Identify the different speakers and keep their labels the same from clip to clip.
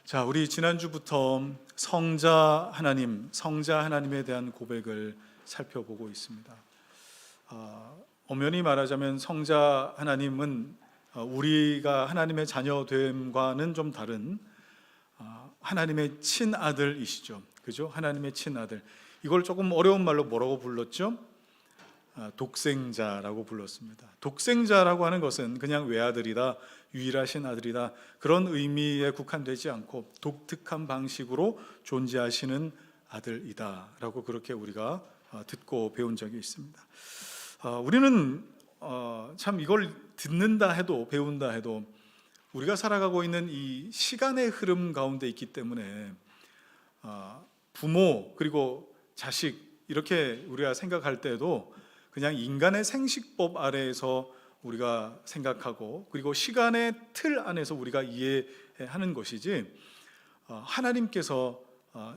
Speaker 1: 자, 우리 지난주부터 성자 하나님에 대한 고백을 살펴보고 있습니다. 엄연히 말하자면 성자 하나님은 우리가 하나님의 자녀됨과는 좀 다른 하나님의 친아들이시죠. 그죠? 하나님의 친아들. 이걸 조금 어려운 말로 뭐라고 불렀죠? 독생자라고 불렀습니다. 독생자라고 하는 것은 그냥 외아들이다, 유일하신 아들이다, 그런 의미에 국한되지 않고 독특한 방식으로 존재하시는 아들이다 라고 그렇게 우리가 듣고 배운 적이 있습니다. 우리는 참 이걸 듣는다 해도 배운다 해도 우리가 살아가고 있는 이 시간의 흐름 가운데 있기 때문에 부모 그리고 자식 이렇게 우리가 생각할 때도 그냥 인간의 생식법 아래에서 우리가 생각하고 그리고 시간의 틀 안에서 우리가 이해하는 것이지, 하나님께서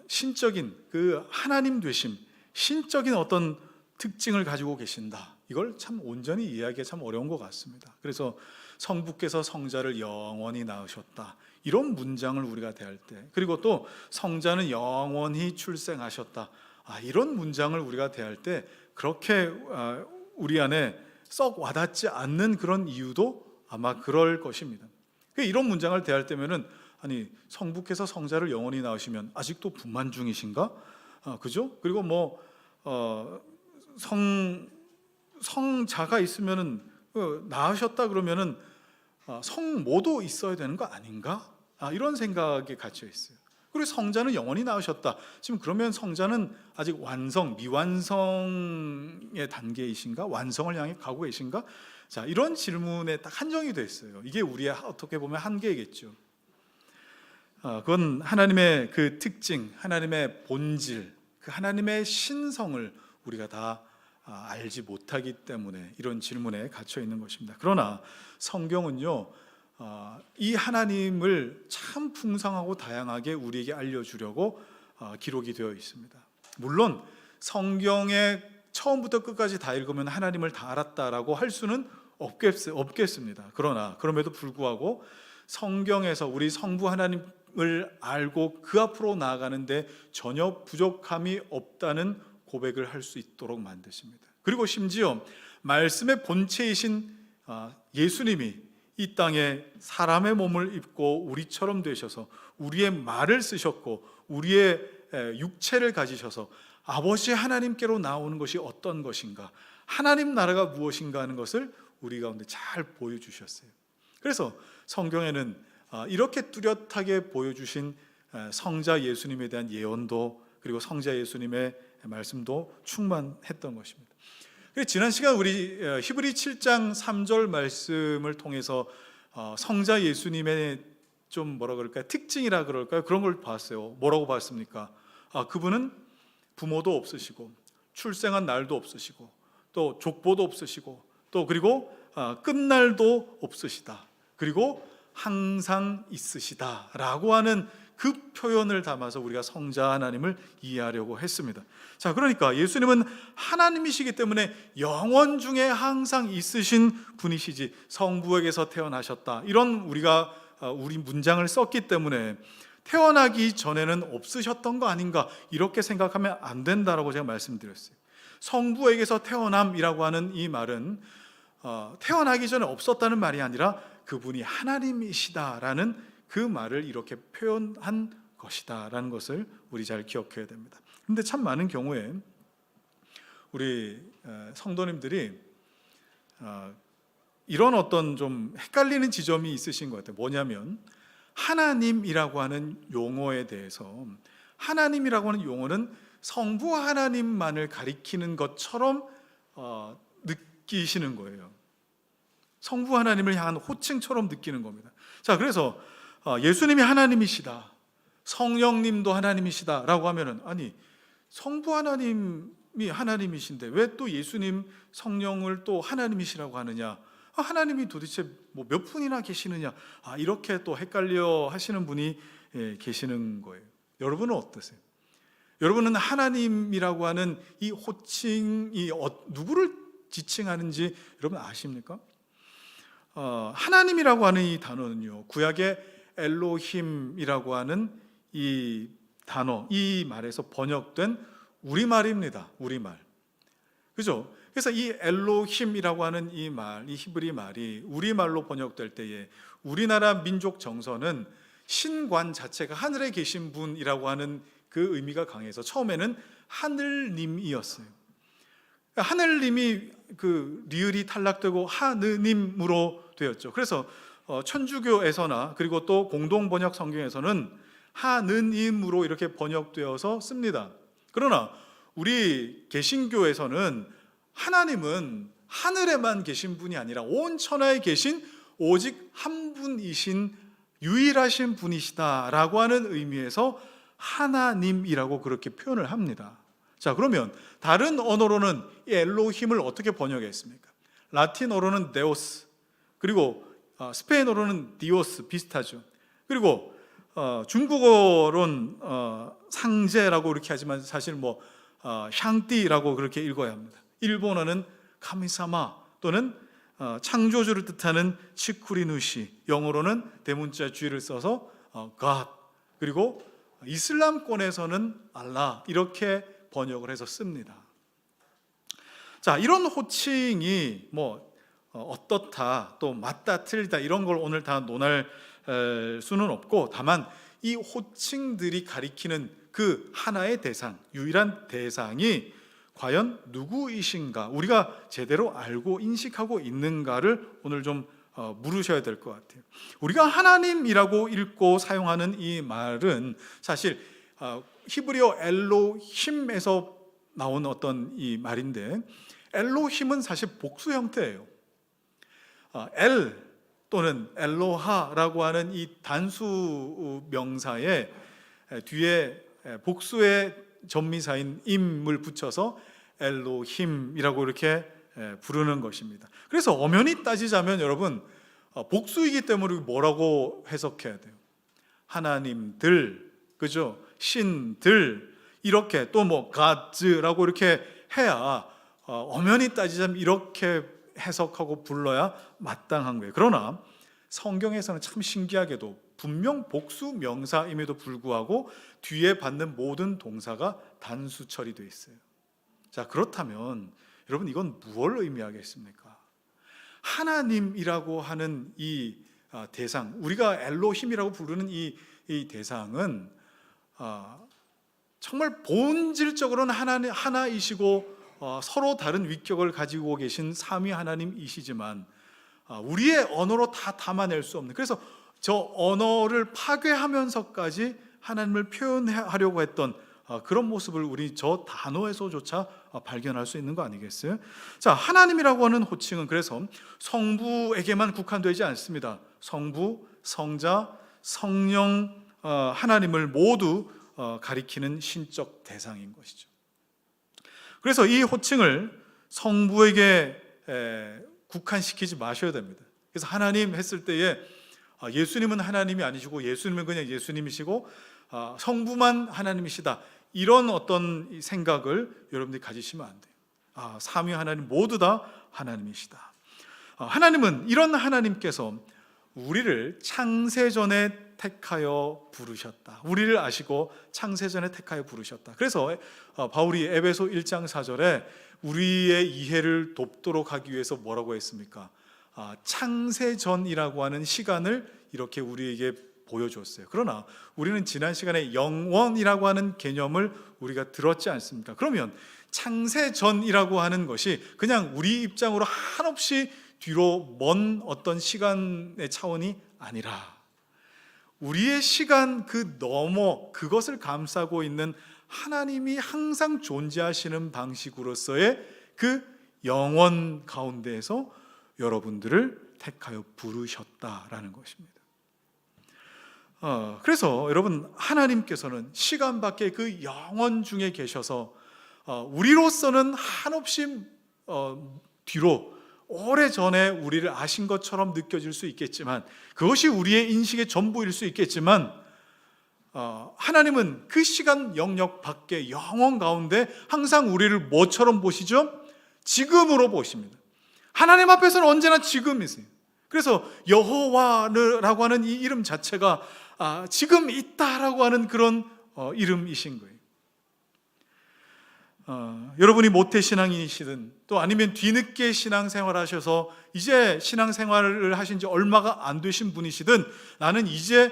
Speaker 1: 신적인 그 하나님 되심, 신적인 어떤 특징을 가지고 계신다, 이걸 참 온전히 이해하기가 참 어려운 것 같습니다. 그래서 성부께서 성자를 영원히 낳으셨다, 이런 문장을 우리가 대할 때, 그리고 또 성자는 영원히 출생하셨다, 이런 문장을 우리가 대할 때 그렇게 우리 안에 썩 와닿지 않는 그런 이유도 아마 그럴 것입니다. 이런 문장을 대할 때면은 아니, 성부께서 성자를 영원히 낳으시면 아직도 분만 중이신가? 그죠? 그리고 성자가 있으면은 낳으셨다 그러면은 성모도 있어야 되는 거 아닌가? 이런 생각이 갇혀 있어요. 그리고 성자는 영원히 낳으셨다. 지금 그러면 성자는 아직 미완성의 단계이신가? 완성을 향해 가고 계신가? 자, 이런 질문에 딱 한정이 돼 있어요. 이게 우리의 어떻게 보면 한계겠죠. 그건 하나님의 그 특징, 하나님의 본질, 그 하나님의 신성을 우리가 다 알지 못하기 때문에 이런 질문에 갇혀 있는 것입니다. 그러나 성경은요, 이 하나님을 참 풍성하고 다양하게 우리에게 알려주려고 기록이 되어 있습니다. 물론 성경에 처음부터 끝까지 다 읽으면 하나님을 다 알았다라고 할 수는 없겠습니다. 그러나 그럼에도 불구하고 성경에서 우리 성부 하나님을 알고 그 앞으로 나아가는데 전혀 부족함이 없다는 고백을 할 수 있도록 만드십니다. 그리고 심지어 말씀의 본체이신 예수님이 이 땅에 사람의 몸을 입고 우리처럼 되셔서 우리의 말을 쓰셨고 우리의 육체를 가지셔서 아버지 하나님께로 나오는 것이 어떤 것인가, 하나님 나라가 무엇인가 하는 것을 우리 가운데 잘 보여주셨어요. 그래서 성경에는 이렇게 뚜렷하게 보여주신 성자 예수님에 대한 예언도, 그리고 성자 예수님의 말씀도 충만했던 것입니다. 지난 시간 우리 히브리 7장 3절 말씀을 통해서 성자 예수님의 좀 특징이라 그럴까요? 그런 걸 봤어요. 뭐라고 봤습니까? 그분은 부모도 없으시고 출생한 날도 없으시고 또 족보도 없으시고 또 그리고 끝날도 없으시다, 그리고 항상 있으시다라고 하는 그 표현을 담아서 우리가 성자 하나님을 이해하려고 했습니다. 자, 그러니까 예수님은 하나님이시기 때문에 영원 중에 항상 있으신 분이시지 성부에게서 태어나셨다, 이런 우리 문장을 썼기 때문에 태어나기 전에는 없으셨던 거 아닌가, 이렇게 생각하면 안 된다라고 제가 말씀드렸어요. 성부에게서 태어남이라고 하는 이 말은 태어나기 전에 없었다는 말이 아니라 그분이 하나님이시다라는 그 말을 이렇게 표현한 것이다라는 것을 우리 잘 기억해야 됩니다. 그런데 참 많은 경우에 우리 성도님들이 이런 어떤 좀 헷갈리는 지점이 있으신 것 같아요. 뭐냐면 하나님이라고 하는 용어에 대해서, 하나님이라고 하는 용어는 성부 하나님만을 가리키는 것처럼 느끼시는 거예요. 성부 하나님을 향한 호칭처럼 느끼는 겁니다. 자, 그래서 예수님이 하나님이시다, 성령님도 하나님이시다 라고 하면은, 아니, 성부 하나님이 하나님이신데 왜 또 예수님 성령을 또 하나님이시라고 하느냐, 하나님이 도대체 몇 분이나 계시느냐, 이렇게 또 헷갈려 하시는 분이 계시는 거예요. 여러분은 어떠세요? 여러분은 하나님이라고 하는 이 호칭이 누구를 지칭하는지 여러분 아십니까? 하나님이라고 하는 이 단어는요, 구약의 엘로힘이라고 하는 이 단어, 이 말에서 번역된 우리말입니다. 우리말. 그죠? 그래서 이 엘로힘이라고 하는 이 말, 이 히브리 말이 우리말로 번역될 때에 우리나라 민족 정서는 신관 자체가 하늘에 계신 분이라고 하는 그 의미가 강해서 처음에는 하늘님이었어요. 하늘님이 그 리을이 탈락되고 하느님으로 되었죠. 그래서 천주교에서나 그리고 또 공동 번역 성경에서는 하느님으로 이렇게 번역되어서 씁니다. 그러나 우리 개신교에서는 하나님은 하늘에만 계신 분이 아니라 온 천하에 계신 오직 한 분이신 유일하신 분이시다라고 하는 의미에서 하나님이라고 그렇게 표현을 합니다. 자, 그러면 다른 언어로는 이 엘로힘을 어떻게 번역했습니까? 라틴어로는 데오스, 그리고 스페인어로는 디오스 비슷하죠. 그리고 중국어로는 상제라고 이렇게 하지만 사실 샹띠라고 그렇게 읽어야 합니다. 일본어는 카미사마 또는 창조주를 뜻하는 치쿠리누시, 영어로는 대문자 G를 써서 God, 그리고 이슬람권에서는 알라 이렇게 번역을 해서 씁니다. 자, 이런 호칭이 어떻다, 또 맞다, 틀리다 이런 걸 오늘 다 논할 수는 없고, 다만 이 호칭들이 가리키는 그 하나의 대상, 유일한 대상이 과연 누구이신가, 우리가 제대로 알고 인식하고 있는가를 오늘 좀 물으셔야 될 것 같아요. 우리가 하나님이라고 읽고 사용하는 이 말은 사실 히브리어 엘로힘에서 나온 어떤 이 말인데, 엘로힘은 사실 복수 형태예요. 엘 또는 엘로하라고 하는 이 단수 명사에 뒤에 복수의 전미사인 임을 붙여서 엘로힘이라고 이렇게 부르는 것입니다. 그래서 엄연히 따지자면 여러분, 복수이기 때문에 뭐라고 해석해야 돼요? 하나님들, 그죠? 신들, 이렇게 또 Gods라고 이렇게 해야 엄연히 따지자면 이렇게 해석하고 불러야 마땅한 거예요. 그러나 성경에서는 참 신기하게도 분명 복수 명사임에도 불구하고 뒤에 받는 모든 동사가 단수 처리되어 있어요. 자, 그렇다면 여러분, 이건 무엇을 의미하겠습니까? 하나님이라고 하는 이 대상, 우리가 엘로힘이라고 부르는 이 대상은 정말 본질적으로는 하나이시고 서로 다른 위격을 가지고 계신 삼위 하나님이시지만 우리의 언어로 다 담아낼 수 없는, 그래서 저 언어를 파괴하면서까지 하나님을 표현하려고 했던 그런 모습을 우리 저 단어에서조차 발견할 수 있는 거 아니겠어요? 자, 하나님이라고 하는 호칭은 그래서 성부에게만 국한되지 않습니다. 성부, 성자, 성령, 하나님을 모두 가리키는 신적 대상인 것이죠. 그래서 이 호칭을 성부에게 국한시키지 마셔야 됩니다. 그래서 하나님 했을 때에 예수님은 하나님이 아니시고 예수님은 그냥 예수님이시고 성부만 하나님이시다, 이런 어떤 생각을 여러분들이 가지시면 안 돼요. 삼위 하나님 모두 다 하나님이시다. 하나님은, 이런 하나님께서 우리를 창세전에 택하여 부르셨다. 우리를 아시고 창세전에 택하여 부르셨다. 그래서 바울이 에베소 1장 4절에 우리의 이해를 돕도록 하기 위해서 뭐라고 했습니까? 창세전이라고 하는 시간을 이렇게 우리에게 보여줬어요. 그러나 우리는 지난 시간에 영원이라고 하는 개념을 우리가 들었지 않습니까? 그러면 창세전이라고 하는 것이 그냥 우리 입장으로 한없이 뒤로 먼 어떤 시간의 차원이 아니라 우리의 시간 그 너머, 그것을 감싸고 있는 하나님이 항상 존재하시는 방식으로서의 그 영원 가운데에서 여러분들을 택하여 부르셨다라는 것입니다. 그래서 여러분, 하나님께서는 시간 밖의 그 영원 중에 계셔서 우리로서는 한없이 뒤로 오래전에 우리를 아신 것처럼 느껴질 수 있겠지만, 그것이 우리의 인식의 전부일 수 있겠지만, 하나님은 그 시간 영역 밖의 영원 가운데 항상 우리를 뭐처럼 보시죠? 지금으로 보십니다. 하나님 앞에서는 언제나 지금이세요. 그래서 여호와라고 하는 이 이름 자체가 지금 있다라고 하는 그런 이름이신 거예요. 여러분이 모태신앙인이시든 또 아니면 뒤늦게 신앙생활 하셔서 이제 신앙생활을 하신 지 얼마가 안 되신 분이시든 나는 이제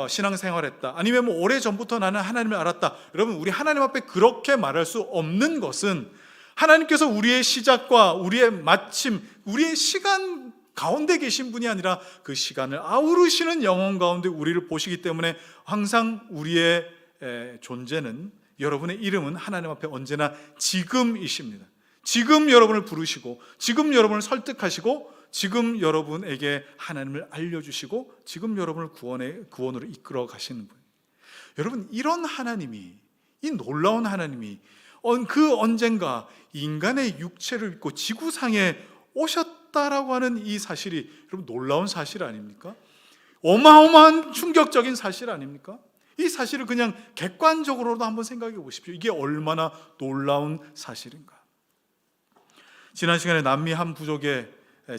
Speaker 1: 신앙생활했다, 아니면 뭐 오래전부터 나는 하나님을 알았다, 여러분, 우리 하나님 앞에 그렇게 말할 수 없는 것은 하나님께서 우리의 시작과 우리의 마침, 우리의 시간 가운데 계신 분이 아니라 그 시간을 아우르시는 영혼 가운데 우리를 보시기 때문에 항상 우리의 존재는, 여러분의 이름은 하나님 앞에 언제나 지금이십니다. 지금 여러분을 부르시고, 지금 여러분을 설득하시고, 지금 여러분에게 하나님을 알려주시고, 지금 여러분을 구원으로 이끌어 가시는 분. 여러분, 이런 하나님이, 이 놀라운 하나님이 그 언젠가 인간의 육체를 입고 지구상에 오셨다라고 하는 이 사실이 여러분 놀라운 사실 아닙니까? 어마어마한 충격적인 사실 아닙니까? 이 사실을 그냥 객관적으로도 한번 생각해 보십시오. 이게 얼마나 놀라운 사실인가. 지난 시간에 남미 한 부족에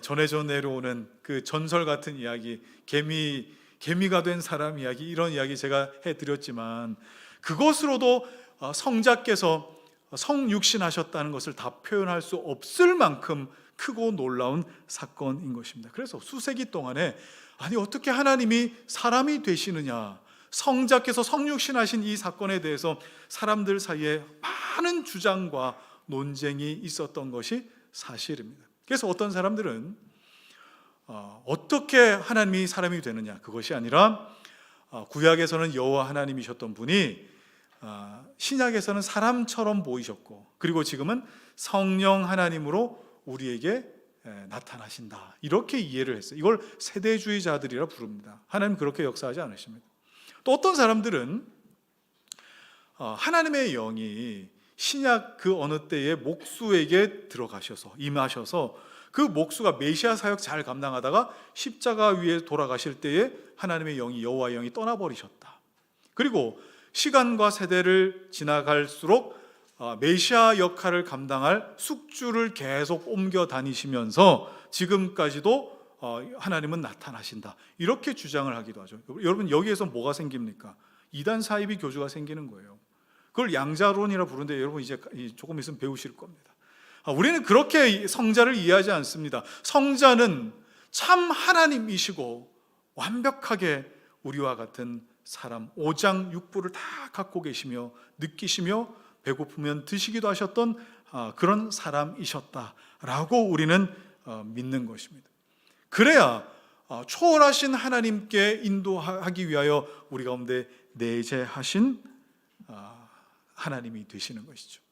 Speaker 1: 전해져 내려오는 그 전설 같은 이야기, 개미가 된 사람 이야기, 이런 이야기 제가 해드렸지만 그것으로도 성자께서 성육신하셨다는 것을 다 표현할 수 없을 만큼 크고 놀라운 사건인 것입니다. 그래서 수세기 동안에 아니 어떻게 하나님이 사람이 되시느냐, 성자께서 성육신하신 이 사건에 대해서 사람들 사이에 많은 주장과 논쟁이 있었던 것이 사실입니다. 그래서 어떤 사람들은 어떻게 하나님이 사람이 되느냐, 그것이 아니라 구약에서는 여호와 하나님이셨던 분이 신약에서는 사람처럼 보이셨고, 그리고 지금은 성령 하나님으로 우리에게 나타나신다, 이렇게 이해를 했어요. 이걸 세대주의자들이라 부릅니다. 하나님 그렇게 역사하지 않으십니다. 또 어떤 사람들은 하나님의 영이 신약 그 어느 때에 목수에게 들어가셔서 임하셔서 그 목수가 메시아 사역 잘 감당하다가 십자가 위에 돌아가실 때에 하나님의 영이, 여호와의 영이 떠나버리셨다. 그리고 시간과 세대를 지나갈수록 메시아 역할을 감당할 숙주를 계속 옮겨 다니시면서 지금까지도 하나님은 나타나신다, 이렇게 주장을 하기도 하죠. 여러분, 여기에서 뭐가 생깁니까? 이단 사이비 교주가 생기는 거예요. 그걸 양자론이라 부르는데 여러분 이제 조금 있으면 배우실 겁니다. 우리는 그렇게 성자를 이해하지 않습니다. 성자는 참 하나님이시고 완벽하게 우리와 같은 사람, 오장육부를 다 갖고 계시며 느끼시며 배고프면 드시기도 하셨던 그런 사람이셨다라고 우리는 믿는 것입니다. 그래야 초월하신 하나님께 인도하기 위하여 우리 가운데 내재하신 하나님이 되시는 것이죠.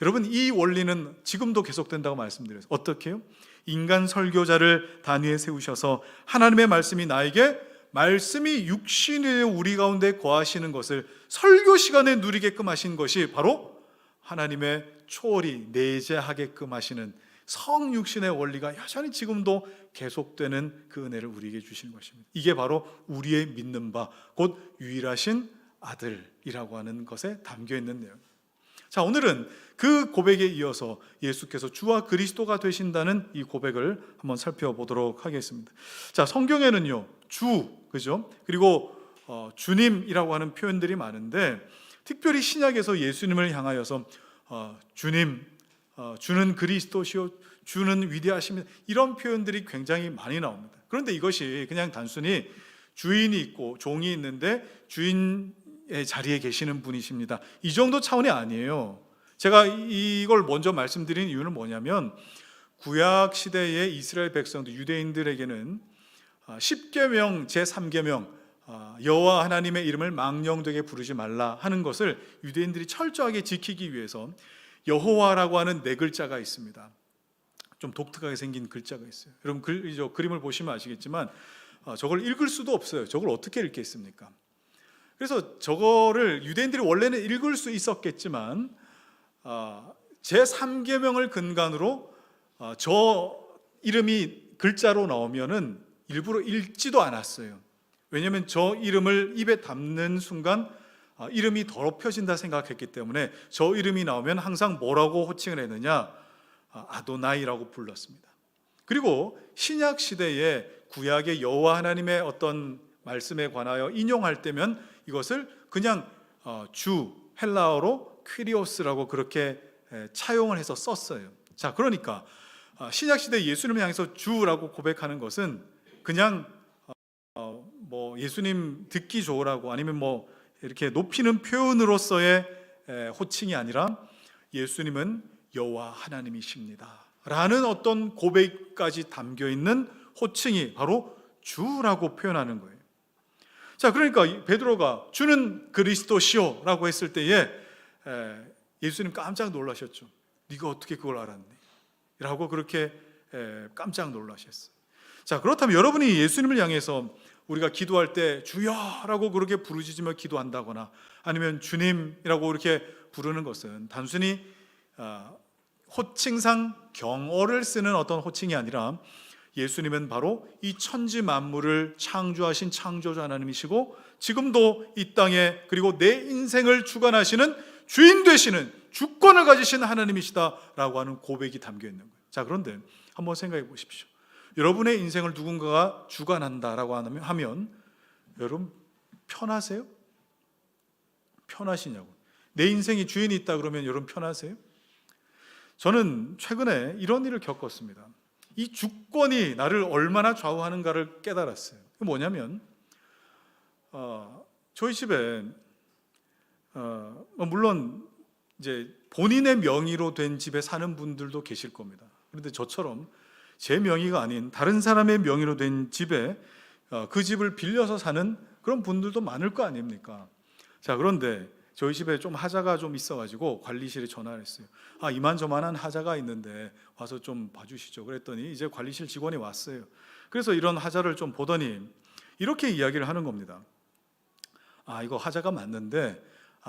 Speaker 1: 여러분, 이 원리는 지금도 계속된다고 말씀드려요. 어떻게요? 인간 설교자를 단위에 세우셔서 하나님의 말씀이 나에게, 말씀이 육신의 우리 가운데 거하시는 것을 설교 시간에 누리게끔 하신 것이 바로 하나님의 초월이 내재하게끔 하시는 성육신의 원리가 여전히 지금도 계속되는 그 은혜를 우리에게 주시는 것입니다. 이게 바로 우리의 믿는 바, 곧 유일하신 아들이라고 하는 것에 담겨 있는 내용. 자, 오늘은 그 고백에 이어서 예수께서 주와 그리스도가 되신다는 이 고백을 한번 살펴보도록 하겠습니다. 자, 성경에는요, 주, 그죠? 그리고 주님이라고 하는 표현들이 많은데, 특별히 신약에서 예수님을 향하여서 주님, 주는 그리스도시요, 주는 위대하십니다, 이런 표현들이 굉장히 많이 나옵니다. 그런데 이것이 그냥 단순히 주인이 있고 종이 있는데 주인의 자리에 계시는 분이십니다, 이 정도 차원이 아니에요. 제가 이걸 먼저 말씀드린 이유는 뭐냐면, 구약 시대의 이스라엘 백성들, 유대인들에게는 10계명 제3계명 여호와 하나님의 이름을 망령되게 부르지 말라 하는 것을 유대인들이 철저하게 지키기 위해서 여호와라고 하는 4글자가 있습니다. 좀 독특하게 생긴 글자가 있어요. 여러분 그림을 보시면 아시겠지만 저걸 읽을 수도 없어요. 저걸 어떻게 읽겠습니까? 그래서 저거를 유대인들이 원래는 읽을 수 있었겠지만 제3계명을 근간으로 저 이름이 글자로 나오면은 일부러 읽지도 않았어요. 왜냐하면 저 이름을 입에 담는 순간 이름이 더럽혀진다 생각했기 때문에 저 이름이 나오면 항상 뭐라고 호칭을 했느냐, 아도나이라고 불렀습니다. 그리고 신약 시대에 구약의 여호와 하나님의 어떤 말씀에 관하여 인용할 때면 이것을 그냥 주, 헬라어로 퀴리오스라고 그렇게 차용을 해서 썼어요. 자, 그러니까 신약 시대 예수님을 향해서 주라고 고백하는 것은 그냥 뭐 예수님 듣기 좋으라고 아니면 뭐 이렇게 높이는 표현으로서의 호칭이 아니라 예수님은 여호와 하나님이십니다 라는 어떤 고백까지 담겨 있는 호칭이 바로 주라고 표현하는 거예요. 자, 그러니까 베드로가 주는 그리스도시오 라고 했을 때에 예수님 깜짝 놀라셨죠. 네가 어떻게 그걸 알았니? 라고 그렇게 깜짝 놀라셨어요. 자, 그렇다면 여러분이 예수님을 향해서 우리가 기도할 때 주여라고 그렇게 부르짖으며 기도한다거나 아니면 주님이라고 이렇게 부르는 것은 단순히 호칭상 경어를 쓰는 어떤 호칭이 아니라 예수님은 바로 이 천지 만물을 창조하신 창조자 하나님이시고 지금도 이 땅에 그리고 내 인생을 주관하시는 주인 되시는 주권을 가지신 하나님이시다라고 하는 고백이 담겨 있는 거예요. 자, 그런데 한번 생각해 보십시오. 여러분의 인생을 누군가가 주관한다라고 하면 여러분 편하세요? 편하시냐고. 내 인생에 주인이 있다 그러면 여러분 편하세요? 저는 최근에 이런 일을 겪었습니다. 이 주권이 나를 얼마나 좌우하는가를 깨달았어요. 뭐냐면 저희 집에 물론 이제 본인의 명의로 된 집에 사는 분들도 계실 겁니다. 그런데 저처럼 제 명의가 아닌 다른 사람의 명의로 된 집에 그 집을 빌려서 사는 그런 분들도 많을 거 아닙니까? 자, 그런데 저희 집에 좀 하자가 좀 있어가지고 관리실에 전화를 했어요. 이만저만한 하자가 있는데 와서 좀 봐주시죠. 그랬더니 이제 관리실 직원이 왔어요. 그래서 이런 하자를 좀 보더니 이렇게 이야기를 하는 겁니다. 이거 하자가 맞는데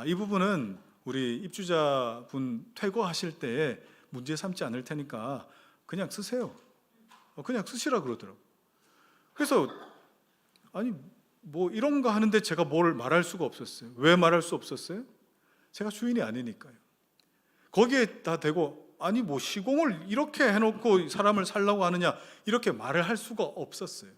Speaker 1: 이 부분은 우리 입주자분 퇴거하실 때에 문제 삼지 않을 테니까 그냥 쓰세요. 그냥 쓰시라 그러더라고요. 그래서 아니 뭐 이런 거 하는데 제가 뭘 말할 수가 없었어요. 왜 말할 수 없었어요? 제가 주인이 아니니까요. 거기에 다 대고 아니 뭐 시공을 이렇게 해놓고 사람을 살라고 하느냐 이렇게 말을 할 수가 없었어요.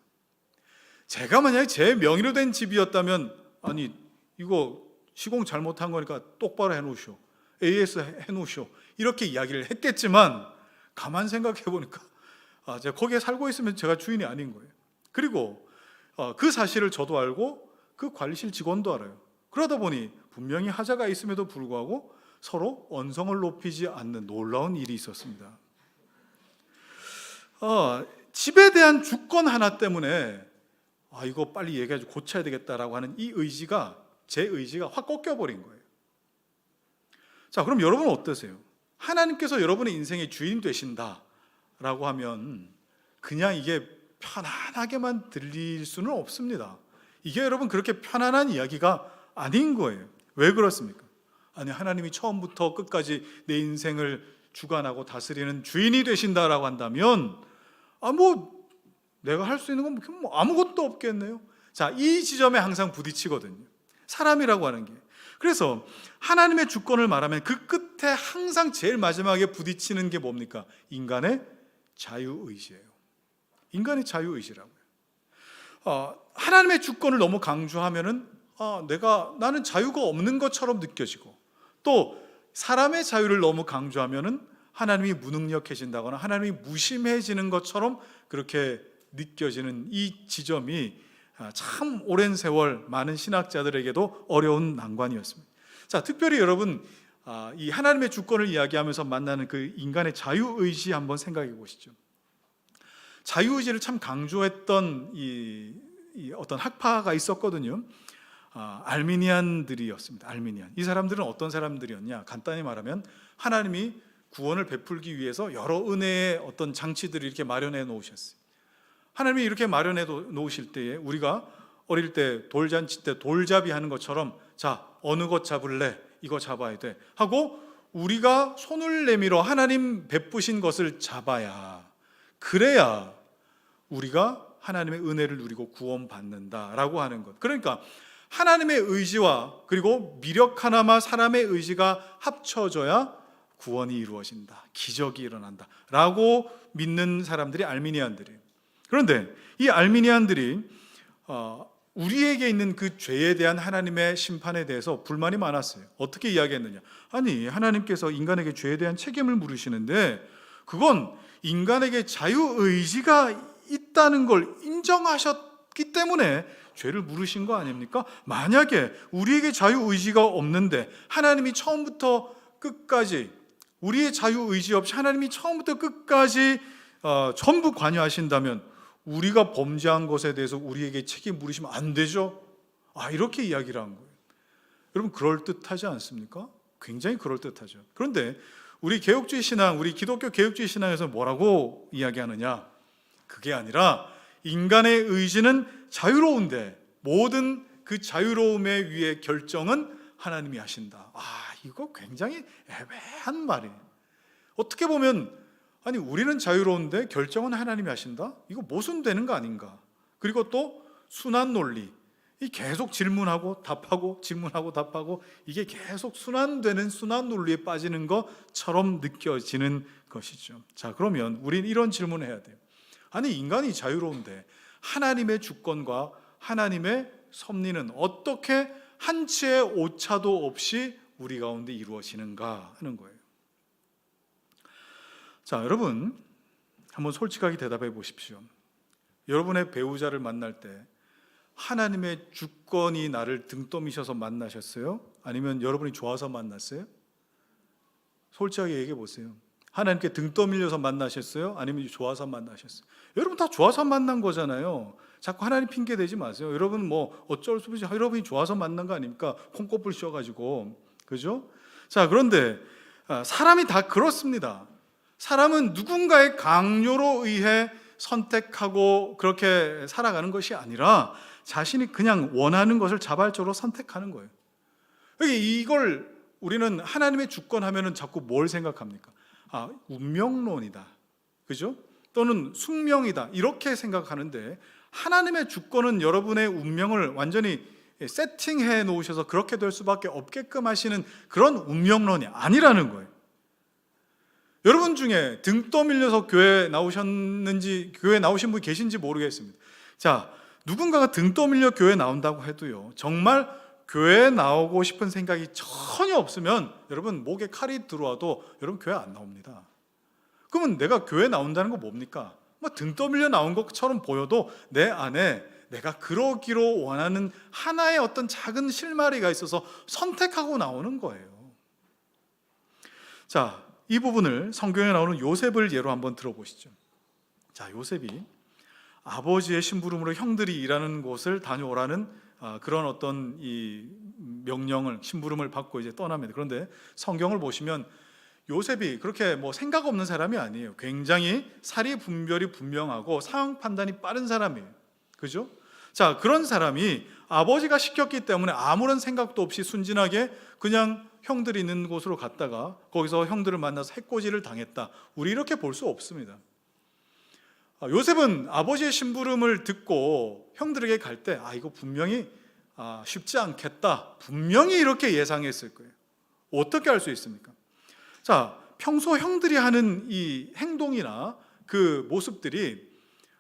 Speaker 1: 제가 만약에 제 명의로 된 집이었다면 아니 이거 시공 잘못한 거니까 똑바로 해놓으시오, AS 해놓으시오 이렇게 이야기를 했겠지만 가만 생각해 보니까 제가 거기에 살고 있으면 제가 주인이 아닌 거예요. 그리고 그 사실을 저도 알고 그 관리실 직원도 알아요. 그러다 보니 분명히 하자가 있음에도 불구하고 서로 언성을 높이지 않는 놀라운 일이 있었습니다. 집에 대한 주권 하나 때문에 이거 빨리 얘기해서 고쳐야 되겠다라고 하는 이 의지가 제 의지가 확 꺾여버린 거예요. 자, 그럼 여러분은 어떠세요? 하나님께서 여러분의 인생의 주인 되신다라고 하면 그냥 이게 편안하게만 들릴 수는 없습니다. 이게 여러분 그렇게 편안한 이야기가 아닌 거예요. 왜 그렇습니까? 아니 하나님이 처음부터 끝까지 내 인생을 주관하고 다스리는 주인이 되신다라고 한다면 뭐 내가 할 수 있는 건 뭐 아무것도 없겠네요. 자, 이 지점에 항상 부딪히거든요. 사람이라고 하는 게. 그래서 하나님의 주권을 말하면 그 끝에 항상 제일 마지막에 부딪히는 게 뭡니까? 인간의 자유의지예요. 인간의 자유의지라고요. 하나님의 주권을 너무 강조하면은 나는 자유가 없는 것처럼 느껴지고, 또 사람의 자유를 너무 강조하면은 하나님이 무능력해진다거나 하나님이 무심해지는 것처럼 그렇게 느껴지는 이 지점이 참 오랜 세월 많은 신학자들에게도 어려운 난관이었습니다. 자, 특별히 여러분 이 하나님의 주권을 이야기하면서 만나는 그 인간의 자유의지 한번 생각해 보시죠. 자유의지를 참 강조했던 이 어떤 학파가 있었거든요. 알미니안들이었습니다. 알미니안. 이 사람들은 어떤 사람들이었냐? 간단히 말하면 하나님이 구원을 베풀기 위해서 여러 은혜의 어떤 장치들을 이렇게 마련해 놓으셨어요. 하나님이 이렇게 마련해 놓으실 때에 우리가 어릴 때 돌잔치 때 돌잡이 하는 것처럼 자, 어느 것 잡을래? 이거 잡아야 돼 하고 우리가 손을 내밀어 하나님 베푸신 것을 잡아야, 그래야 우리가 하나님의 은혜를 누리고 구원받는다라고 하는 것. 그러니까 하나님의 의지와 그리고 미력 하나마 사람의 의지가 합쳐져야 구원이 이루어진다, 기적이 일어난다 라고 믿는 사람들이 알미니안들이에요. 그런데 이 알미니안들이 우리에게 있는 그 죄에 대한 하나님의 심판에 대해서 불만이 많았어요. 어떻게 이야기했느냐? 아니, 하나님께서 인간에게 죄에 대한 책임을 물으시는데 그건 인간에게 자유의지가 있다는 걸 인정하셨기 때문에 죄를 물으신 거 아닙니까? 만약에 우리에게 자유의지가 없는데 하나님이 처음부터 끝까지 우리의 자유의지 없이 하나님이 처음부터 끝까지 전부 관여하신다면 우리가 범죄한 것에 대해서 우리에게 책임 물으시면 안 되죠? 이렇게 이야기를 한 거예요. 여러분, 그럴듯하지 않습니까? 굉장히 그럴듯하죠. 그런데 우리 개혁주의 신앙, 우리 기독교 개혁주의 신앙에서 뭐라고 이야기하느냐? 그게 아니라 인간의 의지는 자유로운데 모든 그 자유로움의 위에 결정은 하나님이 하신다. 이거 굉장히 애매한 말이에요. 어떻게 보면 아니, 우리는 자유로운데 결정은 하나님이 하신다? 이거 모순되는 거 아닌가? 그리고 또 순환 논리, 이 계속 질문하고 답하고 질문하고 답하고 이게 계속 순환되는 순환 논리에 빠지는 것처럼 느껴지는 것이죠. 자, 그러면 우린 이런 질문을 해야 돼요. 아니, 인간이 자유로운데 하나님의 주권과 하나님의 섭리는 어떻게 한 치의 오차도 없이 우리 가운데 이루어지는가 하는 거예요. 자, 여러분, 한번 솔직하게 대답해 보십시오. 여러분의 배우자를 만날 때 하나님의 주권이 나를 등 떠미셔서 만나셨어요? 아니면 여러분이 좋아서 만났어요? 솔직하게 얘기해 보세요. 하나님께 등 떠밀려서 만나셨어요? 아니면 좋아서 만나셨어요? 여러분 다 좋아서 만난 거잖아요. 자꾸 하나님 핑계 대지 마세요. 여러분 뭐 어쩔 수 없이 여러분이 좋아서 만난 거 아닙니까? 콩꼽을 씌워가지고, 그죠? 자, 그런데 사람이 다 그렇습니다. 사람은 누군가의 강요로 의해 선택하고 그렇게 살아가는 것이 아니라 자신이 그냥 원하는 것을 자발적으로 선택하는 거예요. 이걸 우리는 하나님의 주권 하면은 자꾸 뭘 생각합니까? 운명론이다, 그죠? 또는 숙명이다, 이렇게 생각하는데 하나님의 주권은 여러분의 운명을 완전히 세팅해 놓으셔서 그렇게 될 수밖에 없게끔 하시는 그런 운명론이 아니라는 거예요. 여러분 중에 등 떠밀려서 교회에 나오신 분 계신지 모르겠습니다. 자, 누군가가 등 떠밀려 교회에 나온다고 해도요, 정말 교회에 나오고 싶은 생각이 전혀 없으면 여러분 목에 칼이 들어와도 여러분 교회 안 나옵니다. 그러면 내가 교회 나온다는 거 뭡니까? 등 떠밀려 나온 것처럼 보여도 내 안에 내가 그러기로 원하는 하나의 어떤 작은 실마리가 있어서 선택하고 나오는 거예요. 자, 이 부분을 성경에 나오는 요셉을 예로 한번 들어보시죠. 자, 요셉이 아버지의 심부름으로 형들이 일하는 곳을 다녀오라는 그런 어떤 이 명령을, 심부름을 받고 이제 떠납니다. 그런데 성경을 보시면 요셉이 그렇게 뭐 생각 없는 사람이 아니에요. 굉장히 사리 분별이 분명하고 상황 판단이 빠른 사람이에요. 그죠? 자, 그런 사람이 아버지가 시켰기 때문에 아무런 생각도 없이 순진하게 그냥 형들이 있는 곳으로 갔다가 거기서 형들을 만나서 해코지를 당했다. 우리 이렇게 볼 수 없습니다. 요셉은 아버지의 심부름을 듣고 형들에게 갈 때 이거 분명히 쉽지 않겠다, 분명히 이렇게 예상했을 거예요. 어떻게 할 수 있습니까? 자, 평소 형들이 하는 이 행동이나 그 모습들이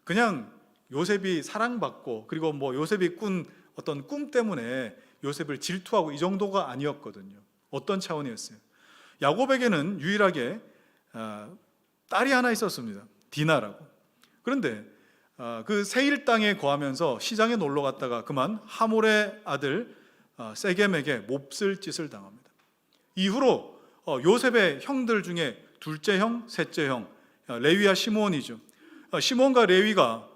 Speaker 1: 그냥 요셉이 사랑받고 그리고 뭐 요셉이 꾼 어떤 꿈 때문에 요셉을 질투하고 이 정도가 아니었거든요. 어떤 차원이었어요? 야곱에게는 유일하게 딸이 하나 있었습니다. 디나라고. 그런데 그 세일 땅에 거하면서 시장에 놀러 갔다가 그만 하몰의 아들 세겜에게 몹쓸 짓을 당합니다. 이후로 요셉의 형들 중에 둘째 형, 셋째 형, 레위와 시므온이죠. 시므온과 레위가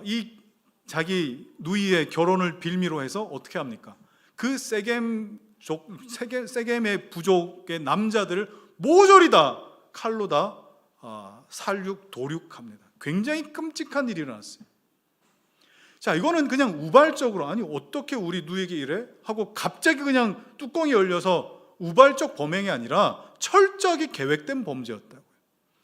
Speaker 1: 이 자기 누이의 결혼을 빌미로 해서 어떻게 합니까? 그 세겜의 부족의 남자들을 모조리 다 칼로 다 도륙합니다. 굉장히 끔찍한 일이 일어났어요. 자, 이거는 그냥 우발적으로 아니 어떻게 우리 누이에게 이래? 하고 갑자기 그냥 뚜껑이 열려서 우발적 범행이 아니라 철저하게 계획된 범죄였다고요.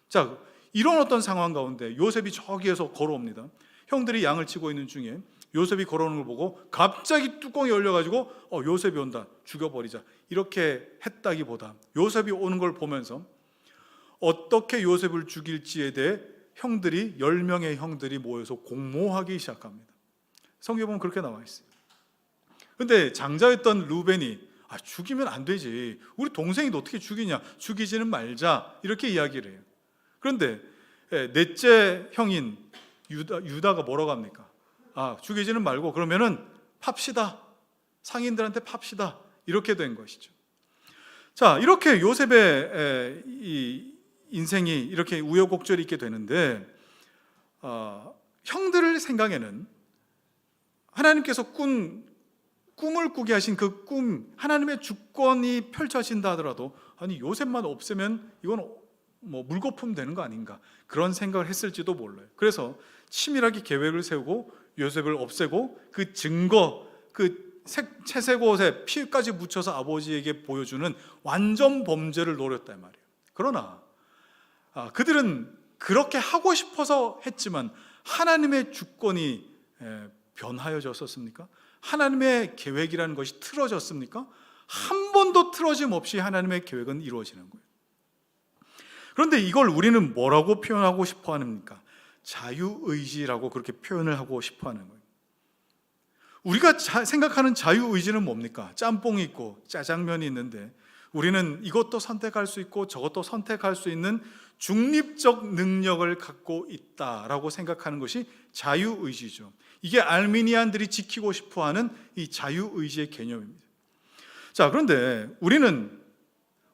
Speaker 1: 자, 이런 어떤 상황 가운데 요셉이 저기에서 걸어옵니다. 형들이 양을 치고 있는 중에 요셉이 걸어오는 걸 보고 갑자기 뚜껑이 열려가지고 요셉이 온다, 죽여버리자, 이렇게 했다기보다 요셉이 오는 걸 보면서 어떻게 요셉을 죽일지에 대해 형들이 10명의 형들이 모여서 공모하기 시작합니다. 성경에 보면 그렇게 나와 있어요. 근데 장자였던 루벤이 죽이면 안 되지, 우리 동생이 어떻게 죽이냐, 죽이지는 말자, 이렇게 이야기를 해요. 그런데 넷째 형인 유다가 뭐라고 합니까? 죽이지는 말고 그러면은 팝시다, 상인들한테 팝시다, 이렇게 된 것이죠. 자, 이렇게 요셉의 이 인생이 이렇게 우여곡절이 있게 되는데, 형들을 생각에는 하나님께서 꿈을 꾸게 하신 그 꿈, 하나님의 주권이 펼쳐진다 하더라도 요셉만 없으면 이건 뭐 물거품 되는 거 아닌가, 그런 생각을 했을지도 몰라요. 그래서 치밀하게 계획을 세우고 요셉을 없애고 그 증거, 그 채색옷에 피까지 묻혀서 아버지에게 보여주는 완전 범죄를 노렸단 말이에요. 그러나 그들은 그렇게 하고 싶어서 했지만 하나님의 주권이 변하여졌었습니까? 하나님의 계획이라는 것이 틀어졌습니까? 한 번도 틀어짐 없이 하나님의 계획은 이루어지는 거예요. 그런데 이걸 우리는 뭐라고 표현하고 싶어 합니까? 자유의지라고 그렇게 표현을 하고 싶어 하는 거예요. 우리가 생각하는 자유의지는 뭡니까? 짬뽕이 있고 짜장면이 있는데 우리는 이것도 선택할 수 있고 저것도 선택할 수 있는 중립적 능력을 갖고 있다라고 생각하는 것이 자유의지죠. 이게 알미니안들이 지키고 싶어하는 이 자유의지의 개념입니다. 자, 그런데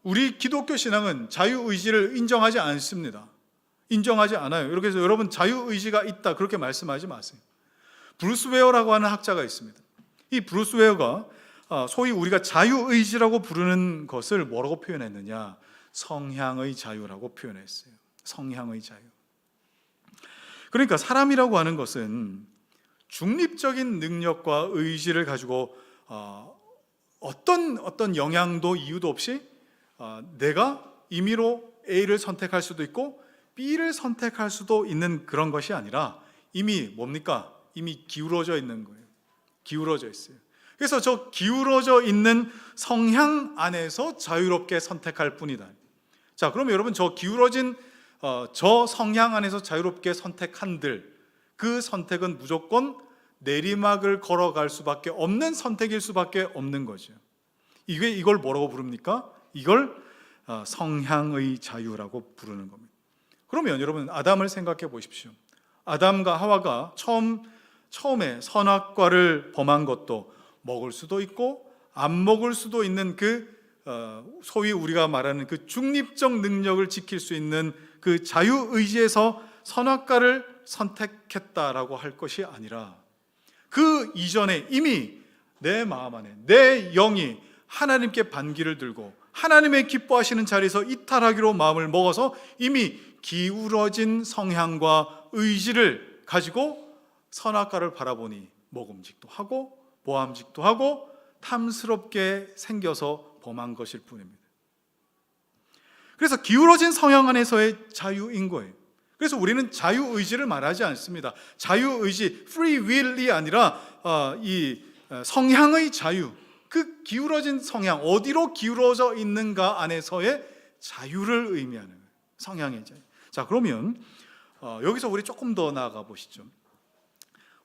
Speaker 1: 우리 기독교 신앙은 자유의지를 인정하지 않습니다. 인정하지 않아요. 이렇게 해서 여러분 자유의지가 있다 그렇게 말씀하지 마세요. 브루스 웨어라고 하는 학자가 있습니다. 이 브루스 웨어가 소위 우리가 자유의지라고 부르는 것을 뭐라고 표현했느냐? 성향의 자유라고 표현했어요. 성향의 자유. 그러니까 사람이라고 하는 것은 중립적인 능력과 의지를 가지고 어떤 영향도 이유도 없이 내가 임의로 A를 선택할 수도 있고 B를 선택할 수도 있는 그런 것이 아니라 이미 뭡니까? 이미 기울어져 있는 거예요. 기울어져 있어요. 그래서 저 기울어져 있는 성향 안에서 자유롭게 선택할 뿐이다. 자, 그러면 여러분 저 기울어진 저 성향 안에서 자유롭게 선택한들, 그 선택은 무조건 내리막을 걸어갈 수밖에 없는 선택일 수밖에 없는 거죠. 이걸 뭐라고 부릅니까? 이걸 성향의 자유라고 부르는 겁니다. 그러면 여러분 아담을 생각해 보십시오. 아담과 하와가 처음에 선악과를 범한 것도 먹을 수도 있고 안 먹을 수도 있는 그 소위 우리가 말하는 그 중립적 능력을 지킬 수 있는 그 자유의지에서 선악과를 선택했다라고 할 것이 아니라 그 이전에 이미 내 마음 안에 내 영이 하나님께 반기를 들고 하나님의 기뻐하시는 자리에서 이탈하기로 마음을 먹어서 이미 기울어진 성향과 의지를 가지고 선악과를 바라보니 먹음직도 하고 모함직도 하고 탐스럽게 생겨서 범한 것일 뿐입니다. 그래서 기울어진 성향 안에서의 자유인 거예요. 그래서 우리는 자유의지를 말하지 않습니다. 자유의지, free will이 아니라 이 성향의 자유, 그 기울어진 성향, 어디로 기울어져 있는가 안에서의 자유를 의미하는 거예요. 성향의 자유. 자, 그러면 여기서 우리 조금 더 나아가 보시죠.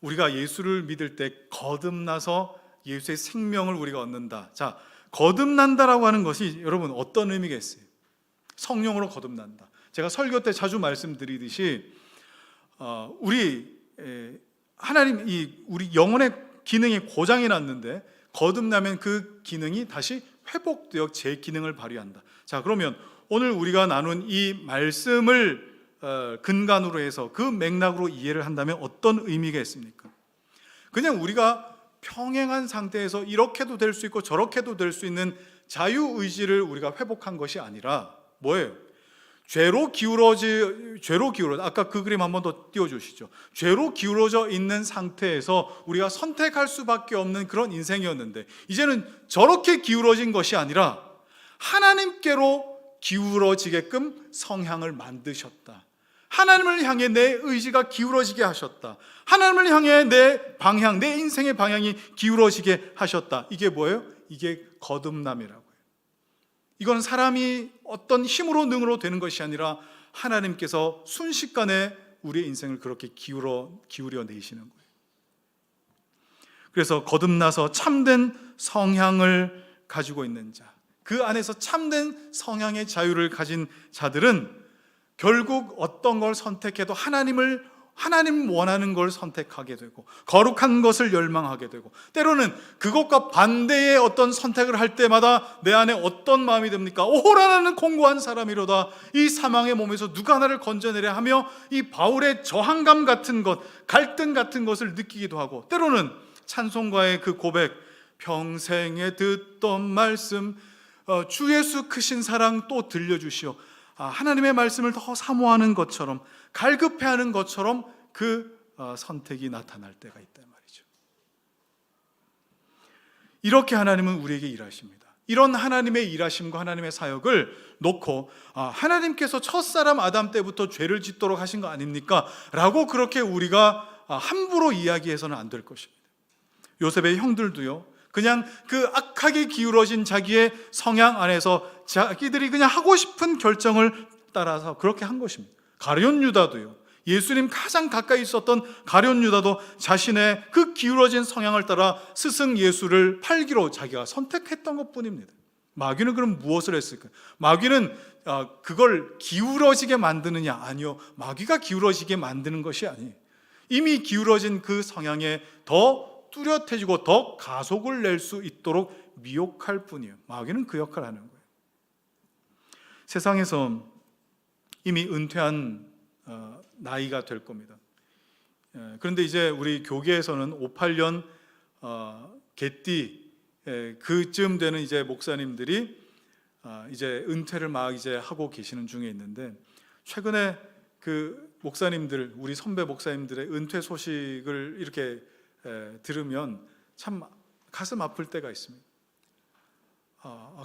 Speaker 1: 우리가 예수를 믿을 때 거듭나서 예수의 생명을 우리가 얻는다. 자, 거듭난다라고 하는 것이 여러분 어떤 의미겠어요? 성령으로 거듭난다. 제가 설교 때 자주 말씀드리듯이 우리 영혼의 기능이 고장이 났는데 거듭나면 그 기능이 다시 회복되어 제 기능을 발휘한다. 자, 그러면 오늘 우리가 나눈 이 말씀을 근간으로 해서 그 맥락으로 이해를 한다면 어떤 의미가 있습니까? 그냥 우리가 평행한 상태에서 이렇게도 될 수 있고 저렇게도 될 수 있는 자유의지를 우리가 회복한 것이 아니라 뭐예요? 죄로 기울어져 아까 그 그림 한 번 더 띄워주시죠. 죄로 기울어져 있는 상태에서 우리가 선택할 수밖에 없는 그런 인생이었는데 이제는 저렇게 기울어진 것이 아니라 하나님께로 기울어지게끔 성향을 만드셨다. 하나님을 향해 내 의지가 기울어지게 하셨다. 하나님을 향해 내 방향, 내 인생의 방향이 기울어지게 하셨다. 이게 뭐예요? 이게 거듭남이라고요. 이건 사람이 어떤 힘으로 능으로 되는 것이 아니라 하나님께서 순식간에 우리의 인생을 그렇게 기울여 내시는 거예요. 그래서 거듭나서 참된 성향을 가지고 있는 자, 그 안에서 참된 성향의 자유를 가진 자들은 결국 어떤 걸 선택해도 하나님 원하는 걸 선택하게 되고, 거룩한 것을 열망하게 되고, 때로는 그것과 반대의 어떤 선택을 할 때마다 내 안에 어떤 마음이 듭니까? 오호라 나는 공고한 사람이로다. 이 사망의 몸에서 누가 나를 건져내려 하며 이 바울의 저항감 같은 것, 갈등 같은 것을 느끼기도 하고, 때로는 찬송가의 그 고백, 평생에 듣던 말씀, 주 예수 크신 사랑 또 들려주시오. 하나님의 말씀을 더 사모하는 것처럼, 갈급해하는 것처럼 그 선택이 나타날 때가 있단 말이죠. 이렇게 하나님은 우리에게 일하십니다. 이런 하나님의 일하심과 하나님의 사역을 놓고 하나님께서 첫사람 아담 때부터 죄를 짓도록 하신 거 아닙니까? 라고 그렇게 우리가 함부로 이야기해서는 안 될 것입니다. 요셉의 형들도요, 그냥 그 악하게 기울어진 자기의 성향 안에서 자기들이 그냥 하고 싶은 결정을 따라서 그렇게 한 것입니다. 가룟 유다도요, 예수님 가장 가까이 있었던 가룟 유다도 자신의 그 기울어진 성향을 따라 스승 예수를 팔기로 자기가 선택했던 것뿐입니다. 마귀는 그럼 무엇을 했을까요? 마귀는 그걸 기울어지게 만드느냐? 아니요, 마귀가 기울어지게 만드는 것이 아니에요. 이미 기울어진 그 성향에 더 뚜렷해지고 더 가속을 낼 수 있도록 미혹할 뿐이에요. 마귀는 그 역할을 하는 거예요. 세상에서 이미 은퇴한 나이가 될 겁니다. 그런데 이제 우리 교계에서는 58년 개띠 그쯤 되는 이제 목사님들이 이제 은퇴를 막 이제 하고 계시는 중에 있는데, 최근에 그 목사님들, 우리 선배 목사님들의 은퇴 소식을 이렇게 들으면 참 가슴 아플 때가 있습니다.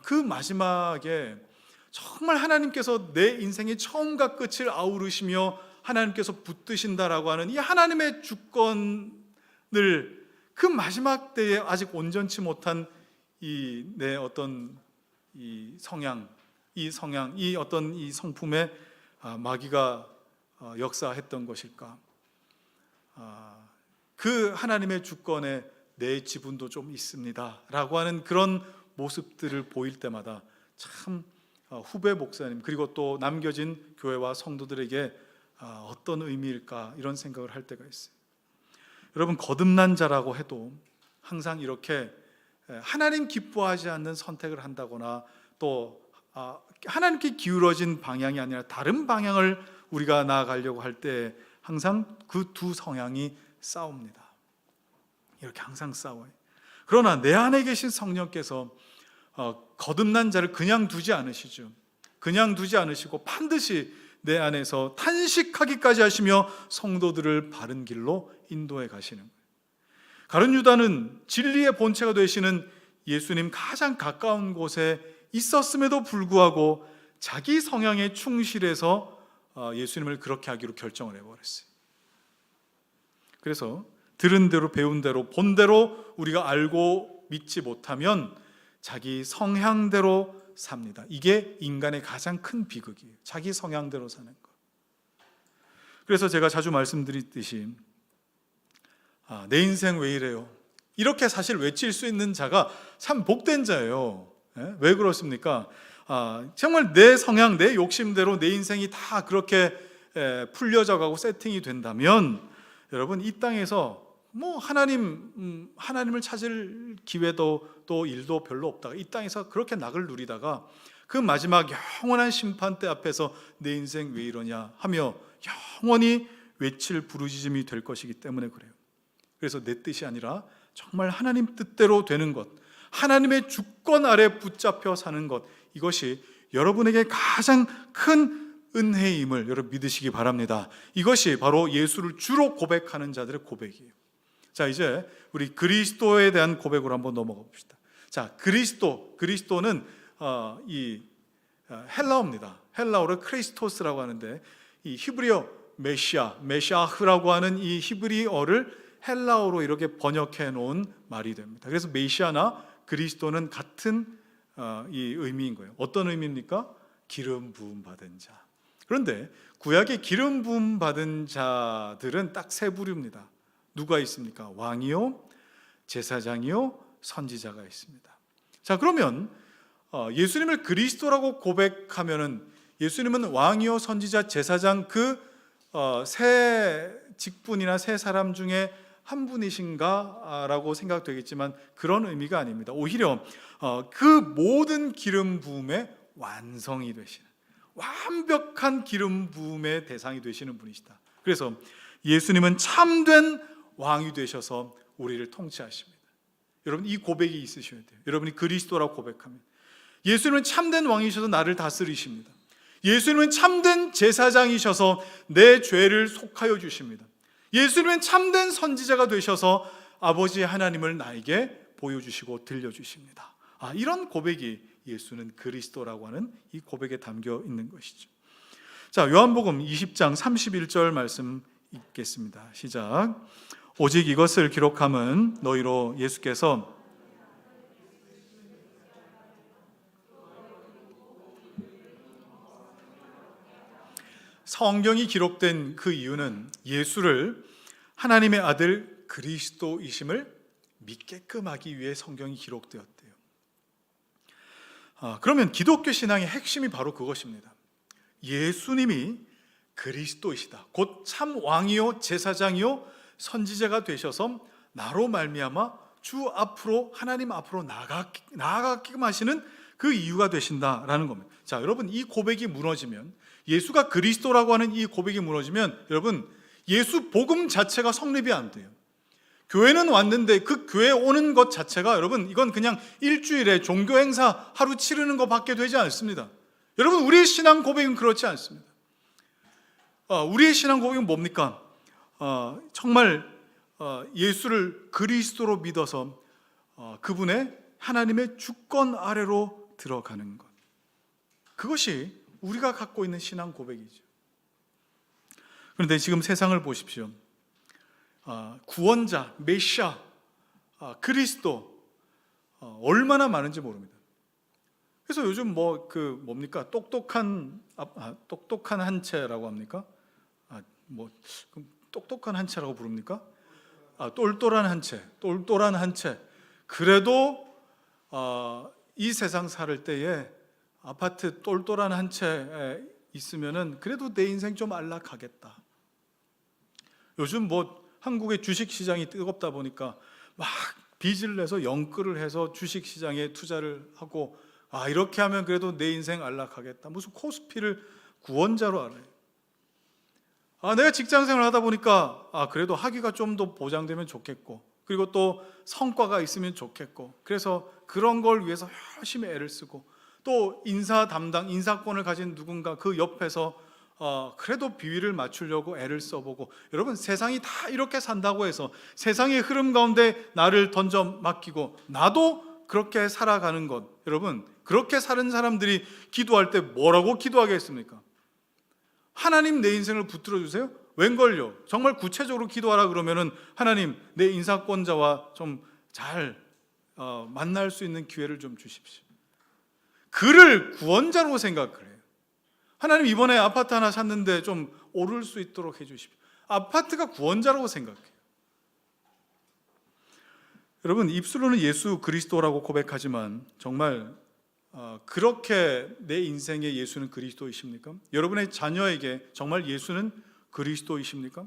Speaker 1: 그 마지막에 정말 하나님께서 내 인생의 처음과 끝을 아우르시며 하나님께서 붙드신다라고 하는 이 하나님의 주권을 그 마지막 때에 아직 온전치 못한 이 내 어떤 이 성향, 이 어떤 이 성품에 마귀가 역사했던 것일까? 그 하나님의 주권에 내 지분도 좀 있습니다 라고 하는 그런 모습들을 보일 때마다 참 후배 목사님, 그리고 또 남겨진 교회와 성도들에게 어떤 의미일까, 이런 생각을 할 때가 있어요. 여러분, 거듭난 자라고 해도 항상 이렇게 하나님 기뻐하지 않는 선택을 한다거나 또 하나님께 기울어진 방향이 아니라 다른 방향을 우리가 나아가려고 할 때 항상 그 두 성향이 싸웁니다. 이렇게 항상 싸워요. 그러나 내 안에 계신 성령께서 거듭난 자를 그냥 두지 않으시죠. 그냥 두지 않으시고 반드시 내 안에서 탄식하기까지 하시며 성도들을 바른 길로 인도해 가시는 거예요. 가룟 유다는 진리의 본체가 되시는 예수님 가장 가까운 곳에 있었음에도 불구하고 자기 성향에 충실해서 예수님을 그렇게 하기로 결정을 해버렸어요. 그래서 들은 대로, 배운 대로, 본 대로 우리가 알고 믿지 못하면 자기 성향대로 삽니다. 이게 인간의 가장 큰 비극이에요. 자기 성향대로 사는 것. 그래서 제가 자주 말씀드리듯이 내 인생 왜 이래요? 이렇게 사실 외칠 수 있는 자가 참 복된 자예요. 왜 그렇습니까? 정말 내 성향, 내 욕심대로 내 인생이 다 그렇게 풀려져 가고 세팅이 된다면 여러분, 이 땅에서 뭐 하나님을 찾을 기회도 또 일도 별로 없다가 이 땅에서 그렇게 낙을 누리다가 그 마지막 영원한 심판대 앞에서 내 인생 왜 이러냐 하며 영원히 외칠 부르짖음이 될 것이기 때문에 그래요. 그래서 내 뜻이 아니라 정말 하나님 뜻대로 되는 것, 하나님의 주권 아래 붙잡혀 사는 것, 이것이 여러분에게 가장 큰 은혜임을 여러분 믿으시기 바랍니다. 이것이 바로 예수를 주로 고백하는 자들의 고백이에요. 자, 이제 우리 그리스도에 대한 고백으로 한번 넘어가 봅시다. 자, 그리스도는 이 헬라어입니다. 헬라어로 크리스토스라고 하는데 이 히브리어 메시아흐라고 하는 이 히브리어를 헬라어로 이렇게 번역해 놓은 말이 됩니다. 그래서 메시아나 그리스도는 같은 이 의미인 거예요. 어떤 의미입니까? 기름 부음 받은 자. 그런데 구약의 기름 부음 받은 자들은 딱 세 부류입니다. 누가 있습니까? 왕이요, 제사장이요, 선지자가 있습니다. 자, 그러면 예수님을 그리스도라고 고백하면은 예수님은 왕이요, 선지자, 제사장 그 세 직분이나 세 사람 중에 한 분이신가라고 생각되겠지만 그런 의미가 아닙니다. 오히려 그 모든 기름 부음의 완성이 되시는, 완벽한 기름 부음의 대상이 되시는 분이시다. 그래서 예수님은 참된 왕이 되셔서 우리를 통치하십니다. 여러분, 이 고백이 있으셔야 돼요. 여러분이 그리스도라고 고백하면 예수님은 참된 왕이셔서 나를 다스리십니다. 예수님은 참된 제사장이셔서 내 죄를 속하여 주십니다. 예수님은 참된 선지자가 되셔서 아버지 하나님을 나에게 보여주시고 들려주십니다. 이런 고백이 예수는 그리스도라고 하는 이 고백에 담겨 있는 것이죠. 자, 요한복음 20장 31절 말씀 읽겠습니다. 시작. 오직 이것을 기록함은 너희로 예수께서 성경이 기록된 그 이유는 예수를 하나님의 아들 그리스도이심을 믿게끔 하기 위해 성경이 기록되었대요. 그러면 기독교 신앙의 핵심이 바로 그것입니다. 예수님이 그리스도이시다. 곧 참 왕이요, 제사장이요, 선지자가 되셔서 나로 말미암아 주 앞으로, 하나님 앞으로 나아가게끔 하시는 그 이유가 되신다라는 겁니다. 자, 여러분, 이 고백이 무너지면, 예수가 그리스도라고 하는 이 고백이 무너지면 여러분, 예수 복음 자체가 성립이 안 돼요. 교회는 왔는데 그 교회 오는 것 자체가 여러분, 이건 그냥 일주일에 종교 행사 하루 치르는 것밖에 되지 않습니다. 여러분, 우리의 신앙 고백은 그렇지 않습니다. 우리의 신앙 고백은 뭡니까? 정말 예수를 그리스도로 믿어서 그분의 하나님의 주권 아래로 들어가는 것, 그것이 우리가 갖고 있는 신앙 고백이죠. 그런데 지금 세상을 보십시오. 구원자, 메시아, 그리스도 얼마나 많은지 모릅니다. 그래서 요즘 뭡니까? 똑똑한 한 채라고 합니까? 똑똑한 한 채라고 부릅니까? 똘똘한 한 채. 그래도 이 세상 살 때에 아파트 똘똘한 한 채 있으면은 그래도 내 인생 좀 안락하겠다. 요즘 한국의 주식 시장이 뜨겁다 보니까 막 빚을 내서 영끌을 해서 주식 시장에 투자를 하고, 이렇게 하면 그래도 내 인생 안락하겠다. 무슨 코스피를 구원자로 알아요. 내가 직장 생활을 하다 보니까 그래도 학위가 좀 더 보장되면 좋겠고, 그리고 또 성과가 있으면 좋겠고, 그래서 그런 걸 위해서 열심히 애를 쓰고, 또 인사권을 가진 누군가 그 옆에서 그래도 비위를 맞추려고 애를 써보고, 여러분, 세상이 다 이렇게 산다고 해서 세상의 흐름 가운데 나를 던져 맡기고 나도 그렇게 살아가는 것, 여러분, 그렇게 사는 사람들이 기도할 때 뭐라고 기도하겠습니까? 하나님, 내 인생을 붙들어 주세요? 웬걸요? 정말 구체적으로 기도하라 그러면은 하나님, 내 인사권자와 좀 잘 만날 수 있는 기회를 좀 주십시오. 그를 구원자로 생각을 해요. 하나님, 이번에 아파트 하나 샀는데 좀 오를 수 있도록 해주십시오. 아파트가 구원자라고 생각해요. 여러분, 입술로는 예수 그리스도라고 고백하지만 정말 그렇게 내 인생의 예수는 그리스도이십니까? 여러분의 자녀에게 정말 예수는 그리스도이십니까?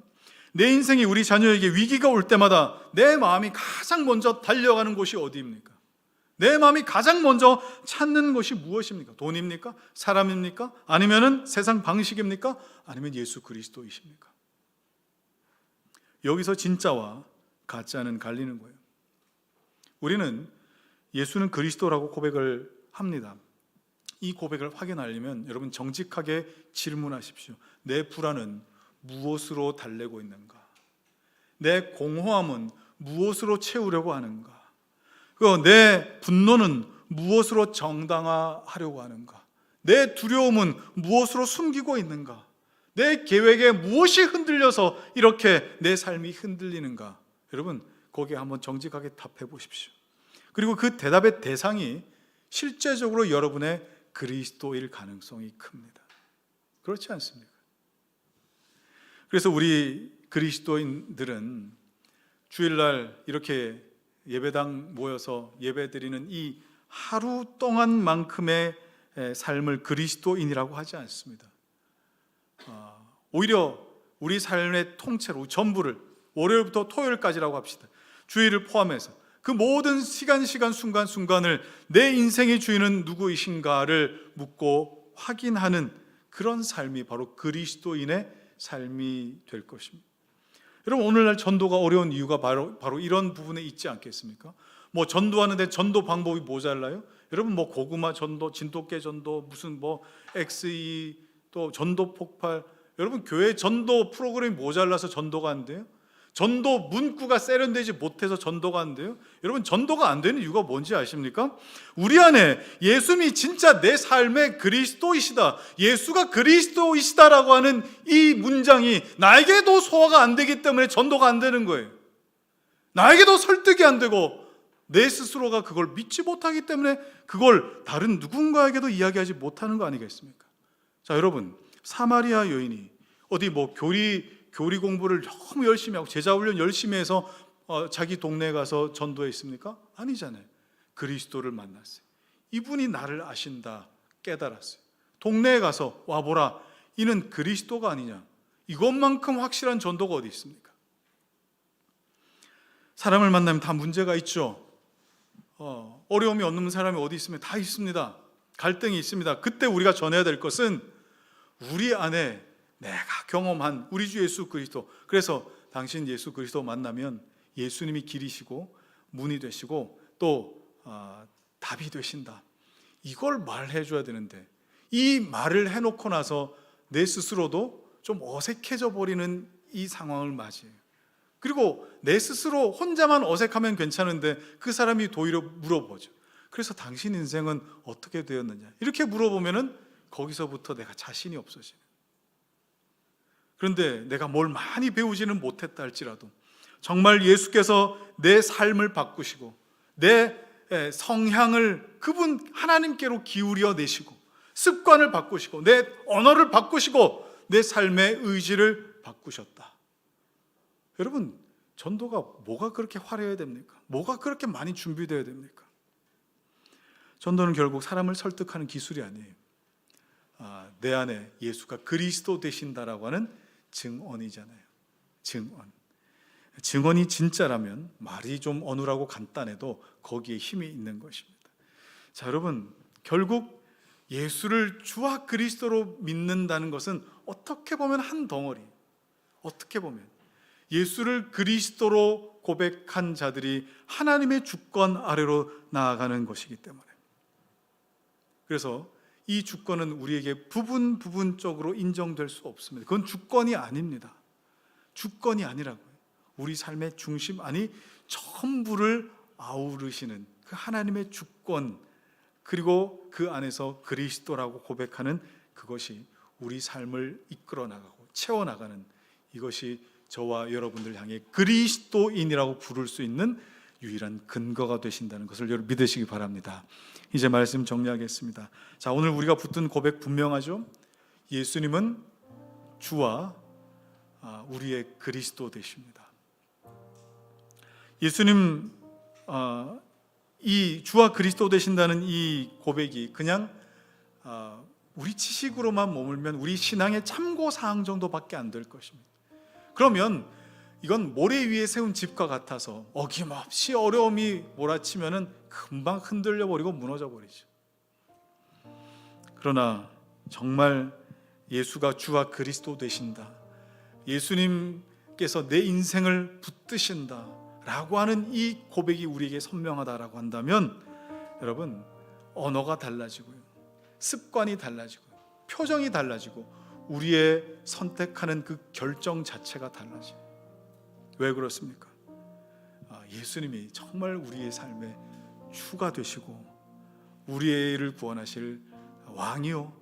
Speaker 1: 내 인생이, 우리 자녀에게 위기가 올 때마다 내 마음이 가장 먼저 달려가는 곳이 어디입니까? 내 마음이 가장 먼저 찾는 것이 무엇입니까? 돈입니까? 사람입니까? 아니면은 세상 방식입니까? 아니면 예수 그리스도이십니까? 여기서 진짜와 가짜는 갈리는 거예요. 우리는 예수는 그리스도라고 고백을 합니다. 이 고백을 확인하려면 여러분, 정직하게 질문하십시오. 내 불안은 무엇으로 달래고 있는가? 내 공허함은 무엇으로 채우려고 하는가? 내 분노는 무엇으로 정당화하려고 하는가? 내 두려움은 무엇으로 숨기고 있는가? 내 계획에 무엇이 흔들려서 이렇게 내 삶이 흔들리는가? 여러분, 거기에 한번 정직하게 답해 보십시오. 그리고 그 대답의 대상이 실제적으로 여러분의 그리스도일 가능성이 큽니다. 그렇지 않습니까? 그래서 우리 그리스도인들은 주일날 이렇게 예배당 모여서 예배드리는 이 하루 동안만큼의 삶을 그리스도인이라고 하지 않습니다. 오히려 우리 삶의 통째로 전부를 월요일부터 토요일까지라고 합시다. 주일을 포함해서 그 모든 시간 순간순간을 내 인생의 주인은 누구이신가를 묻고 확인하는 그런 삶이 바로 그리스도인의 삶이 될 것입니다. 여러분, 오늘날 전도가 어려운 이유가 바로 이런 부분에 있지 않겠습니까? 뭐 전도하는데 전도 방법이 모자라요? 여러분, 뭐 고구마 전도, 진돗개 전도, 무슨 뭐 XE 또 전도 폭발, 여러분 교회 전도 프로그램이 모자라서 전도가 안 돼요? 전도 문구가 세련되지 못해서 전도가 안 돼요? 여러분, 전도가 안 되는 이유가 뭔지 아십니까? 우리 안에 예수님이 진짜 내 삶의 그리스도이시다, 예수가 그리스도이시다라고 하는 이 문장이 나에게도 소화가 안 되기 때문에 전도가 안 되는 거예요. 나에게도 설득이 안 되고 내 스스로가 그걸 믿지 못하기 때문에 그걸 다른 누군가에게도 이야기하지 못하는 거 아니겠습니까? 자, 여러분, 사마리아 여인이 어디 뭐 교리 공부를 너무 열심히 하고 제자 훈련 열심히 해서 자기 동네에 가서 전도했습니까? 아니잖아요. 그리스도를 만났어요. 이분이 나를 아신다 깨달았어요. 동네에 가서 와보라, 이는 그리스도가 아니냐. 이것만큼 확실한 전도가 어디 있습니까? 사람을 만나면 다 문제가 있죠. 어려움이 없는 사람이 어디 있으면 다 있습니다. 갈등이 있습니다. 그때 우리가 전해야 될 것은 우리 안에 내가 경험한 우리 주 예수 그리스도, 그래서 당신 예수 그리스도 만나면 예수님이 길이시고 문이 되시고 또 답이 되신다, 이걸 말해줘야 되는데 이 말을 해놓고 나서 내 스스로도 좀 어색해져 버리는 이 상황을 맞이해요. 그리고 내 스스로 혼자만 어색하면 괜찮은데 그 사람이 도리어 물어보죠. 그래서 당신 인생은 어떻게 되었느냐, 이렇게 물어보면은 거기서부터 내가 자신이 없어지는. 그런데 내가 뭘 많이 배우지는 못했다 할지라도 정말 예수께서 내 삶을 바꾸시고 내 성향을 그분 하나님께로 기울여 내시고 습관을 바꾸시고 내 언어를 바꾸시고 내 삶의 의지를 바꾸셨다. 여러분, 전도가 뭐가 그렇게 화려해야 됩니까? 뭐가 그렇게 많이 준비되어야 됩니까? 전도는 결국 사람을 설득하는 기술이 아니에요. 내 안에 예수가 그리스도 되신다라고 하는 증언이잖아요. 증언이 진짜라면 말이 좀 어눌하고 간단해도 거기에 힘이 있는 것입니다. 자, 여러분, 결국 예수를 주와 그리스도로 믿는다는 것은 어떻게 보면 한 덩어리, 어떻게 보면 예수를 그리스도로 고백한 자들이 하나님의 주권 아래로 나아가는 것이기 때문에, 그래서 이 주권은 우리에게 부분적으로 인정될 수 없습니다. 그건 주권이 아닙니다. 주권이 아니라고요. 우리 삶의 중심, 아니 전부를 아우르시는 그 하나님의 주권, 그리고 그 안에서 그리스도라고 고백하는 그것이 우리 삶을 이끌어 나가고 채워나가는, 이것이 저와 여러분들 향해 그리스도인이라고 부를 수 있는 유일한 근거가 되신다는 것을 여러분 믿으시기 바랍니다. 이제 말씀 정리하겠습니다. 자, 오늘 우리가 붙든 고백 분명하죠? 예수님은 주와 우리의 그리스도 되십니다. 예수님, 이 주와 그리스도 되신다는 이 고백이 그냥 우리 지식으로만 머물면 우리 신앙의 참고사항 정도밖에 안 될 것입니다. 그러면 이건 모래 위에 세운 집과 같아서 어김없이 어려움이 몰아치면은 금방 흔들려 버리고 무너져 버리죠. 그러나 정말 예수가 주와 그리스도 되신다, 예수님께서 내 인생을 붙드신다 라고 하는 이 고백이 우리에게 선명하다라고 한다면, 여러분, 언어가 달라지고요, 습관이 달라지고 표정이 달라지고 우리의 선택하는 그 결정 자체가 달라져요. 왜 그렇습니까? 예수님이 정말 우리의 삶의 주가 되시고 우리를 구원하실 왕이요,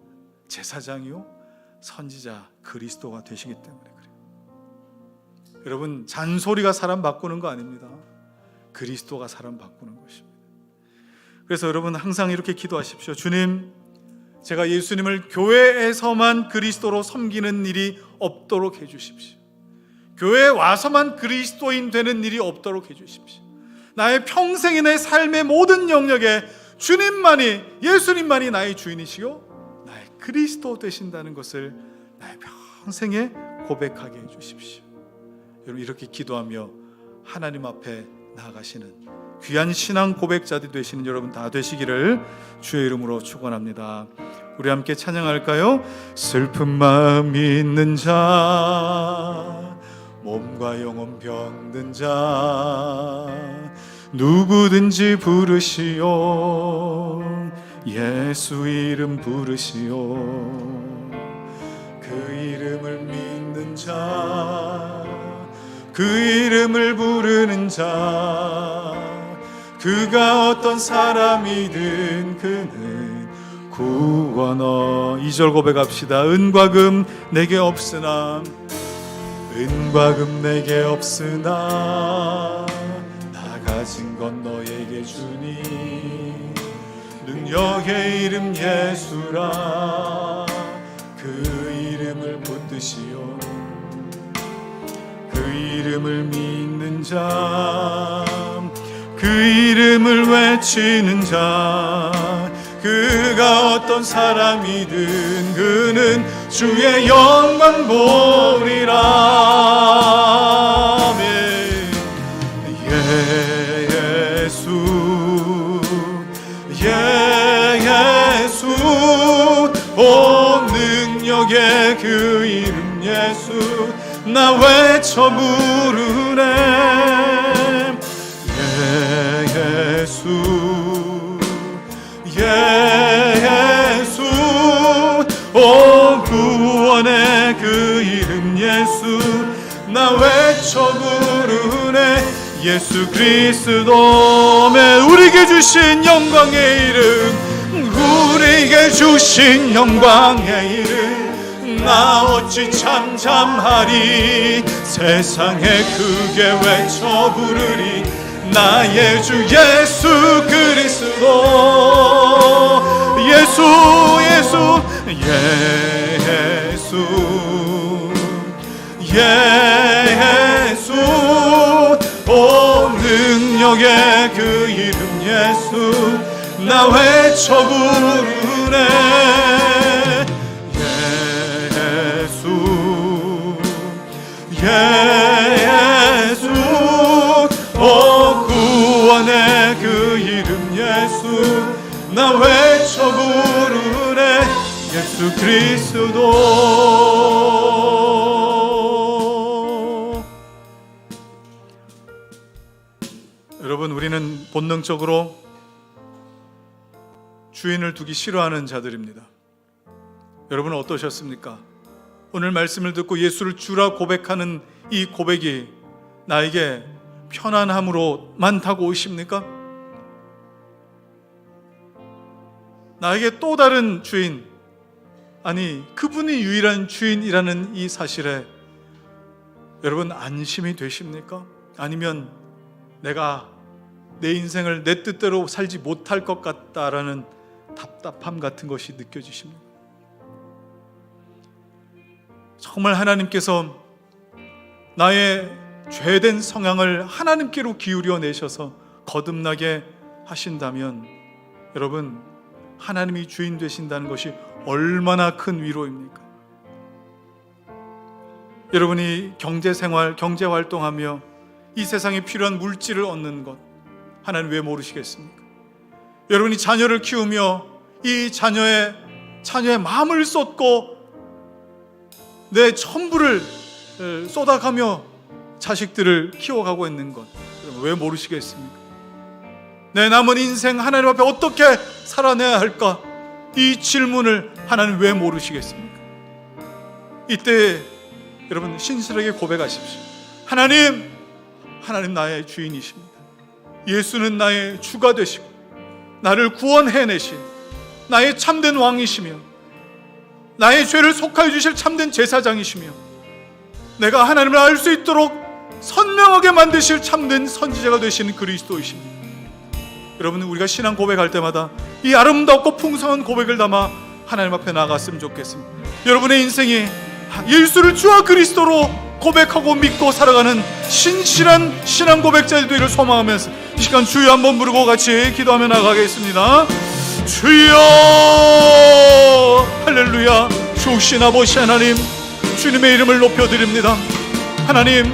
Speaker 1: 제사장이요, 선지자 그리스도가 되시기 때문에 그래요. 여러분, 잔소리가 사람 바꾸는 거 아닙니다. 그리스도가 사람 바꾸는 것입니다. 그래서 여러분 항상 이렇게 기도하십시오. 주님, 제가 예수님을 교회에서만 그리스도로 섬기는 일이 없도록 해주십시오. 교회에 와서만 그리스도인 되는 일이 없도록 해주십시오. 나의 평생의 내 삶의 모든 영역에 주님만이, 예수님만이 나의 주인이시고 나의 그리스도 되신다는 것을 나의 평생에 고백하게 해주십시오. 여러분, 이렇게 기도하며 하나님 앞에 나아가시는 귀한 신앙 고백자들이 되시는 여러분 다 되시기를 주의 이름으로 축원합니다. 우리 함께 찬양할까요? 슬픈 마음 있는 자, 몸과 영혼 병든 자, 누구든지 부르시오. 예수 이름 부르시오. 그 이름을 믿는 자, 그 이름을 부르는 자, 그가 어떤 사람이든 그는 구원어. 2절 고백합시다. 은과 금 내게 없으나, 은과 금 내게 없으나 나 가진 건 너에게 주니, 능력의 이름 예수라. 그 이름을 붙드시오. 그 이름을 믿는 자, 그 이름을 외치는 자, 그가 어떤 사람이든 그는 주의 영광 보리라. 예수, 오 능력의 그 이름 예수, 나 외쳐 부르네. 예수, 예수, 오 구원의 그 이름 예수, 나 외쳐 부르네. 예수 그리스도의 우리에게 주신 영광의 이름, 우리에게 주신 영광의 이름, 나 어찌 잠잠하리. 세상에 크게 외쳐 부르리. 나의 주 예수 그리스도. 예수, 예수, 예수, 예수, 오 능력의 그 이름 예수, 나 외쳐 부르네. 예수, 예수, 오 구원의 그 이름 예수, 나 외쳐 부르네. 예수 그리스도. 여러분, 우리는 본능적으로 주인을 두기 싫어하는 자들입니다. 여러분은 어떠셨습니까? 오늘 말씀을 듣고 예수를 주라 고백하는 이 고백이 나에게 편안함으로만 다가오십니까? 나에게 또 다른 주인, 아니 그분이 유일한 주인이라는 이 사실에 여러분 안심이 되십니까? 아니면 내가 내 인생을 내 뜻대로 살지 못할 것 같다라는 답답함 같은 것이 느껴지십니까? 정말 하나님께서 나의 죄된 성향을 하나님께로 기울여 내셔서 거듭나게 하신다면 여러분, 하나님이 주인 되신다는 것이 얼마나 큰 위로입니까? 여러분이 경제생활, 경제활동하며 이 세상에 필요한 물질을 얻는 것 하나님 왜 모르시겠습니까? 여러분이 자녀를 키우며 이 자녀의 마음을 쏟고 내 전부를 쏟아가며 자식들을 키워가고 있는 것 왜 모르시겠습니까? 내 남은 인생 하나님 앞에 어떻게 살아내야 할까? 이 질문을 하나님 왜 모르시겠습니까? 이때 여러분 신실하게 고백하십시오. 하나님 나의 주인이십니다. 예수는 나의 주가 되시고 나를 구원해내신 나의 참된 왕이시며 나의 죄를 속하여 주실 참된 제사장이시며 내가 하나님을 알 수 있도록 선명하게 만드실 참된 선지자가 되시는 그리스도이십니다. 여러분, 우리가 신앙 고백할 때마다 이 아름답고 풍성한 고백을 담아 하나님 앞에 나갔으면 좋겠습니다. 여러분의 인생이 예수를 주와 그리스도로 고백하고 믿고 살아가는 신실한 신앙 고백자들 되기를 소망하면서 이 시간 주여 한번 부르고 같이 기도하며 나가겠습니다. 주여, 할렐루야. 주신 아버지 하나님, 주님의 이름을 높여드립니다. 하나님,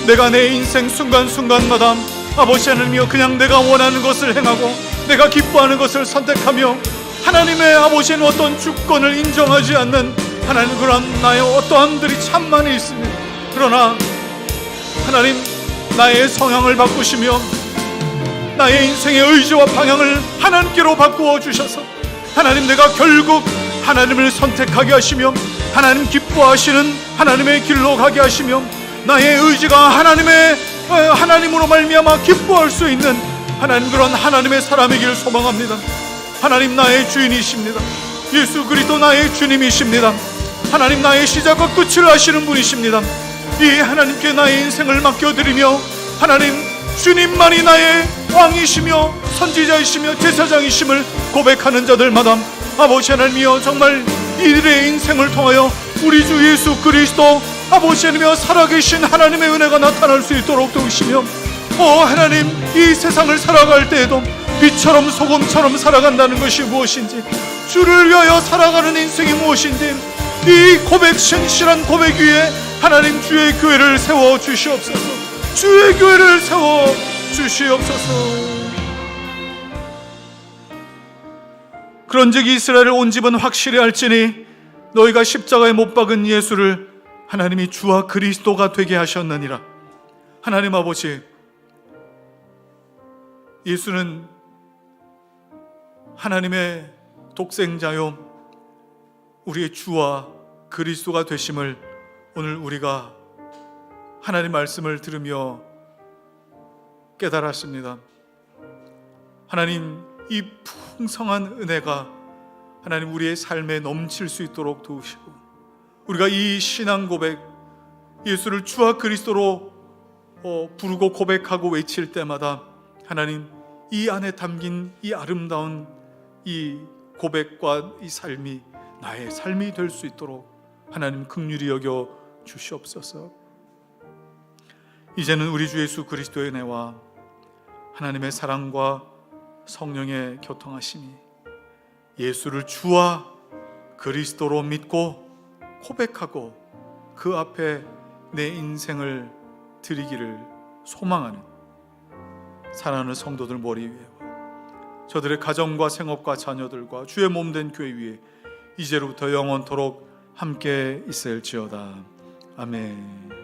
Speaker 1: 내가 내 인생 순간순간마다 아버지 하나님이여 그냥 내가 원하는 것을 행하고 내가 기뻐하는 것을 선택하며 하나님의 아버지는 어떤 주권을 인정하지 않는 하나님 그런 나의 어떠함들이 참 많이 있습니다. 그러나 하나님, 나의 성향을 바꾸시며 나의 인생의 의지와 방향을 하나님께로 바꾸어 주셔서 하나님, 내가 결국 하나님을 선택하게 하시며 하나님 기뻐하시는 하나님의 길로 가게 하시며 나의 의지가 하나님으로 말미암아 기뻐할 수 있는 하나님 그런 하나님의 사람이길 소망합니다. 하나님, 나의 주인이십니다. 예수 그리스도 나의 주님이십니다. 하나님, 나의 시작과 끝을 아시는 분이십니다. 이 하나님께 나의 인생을 맡겨드리며 하나님, 주님만이 나의 왕이시며 선지자이시며 제사장이심을 고백하는 자들마다 아버지 하나님이여 정말 이들의 인생을 통하여 우리 주 예수 그리스도 아버지 하나님이여 살아계신 하나님의 은혜가 나타날 수 있도록 도우시며 하나님, 이 세상을 살아갈 때에도 빛처럼 소금처럼 살아간다는 것이 무엇인지, 주를 위하여 살아가는 인생이 무엇인지, 이 고백, 신실한 고백 위에 하나님 주의 교회를 세워 주시옵소서. 주의 교회를 세워 주시옵소서. 그런즉 이스라엘 온 집은 확실히 알지니 너희가 십자가에 못 박은 예수를 하나님이 주와 그리스도가 되게 하셨느니라. 하나님 아버지, 예수는 하나님의 독생자요 우리의 주와 그리스도가 되심을 오늘 우리가 하나님 말씀을 들으며 깨달았습니다. 하나님, 이 풍성한 은혜가 하나님 우리의 삶에 넘칠 수 있도록 도우시고 우리가 이 신앙 고백, 예수를 주와 그리스도로 부르고 고백하고 외칠 때마다 하나님, 이 안에 담긴 이 아름다운 이 고백과 이 삶이 나의 삶이 될 수 있도록 하나님 긍휼히 여겨 주시옵소서. 이제는 우리 주 예수 그리스도의 은혜와 하나님의 사랑과 성령의 교통하심이 예수를 주와 그리스도로 믿고 고백하고 그 앞에 내 인생을 드리기를 소망하는 사랑하는 성도들 머리 위에 저들의 가정과 생업과 자녀들과 주의 몸된 교회 위에 이제로부터 영원토록 함께 있을지어다. 아멘.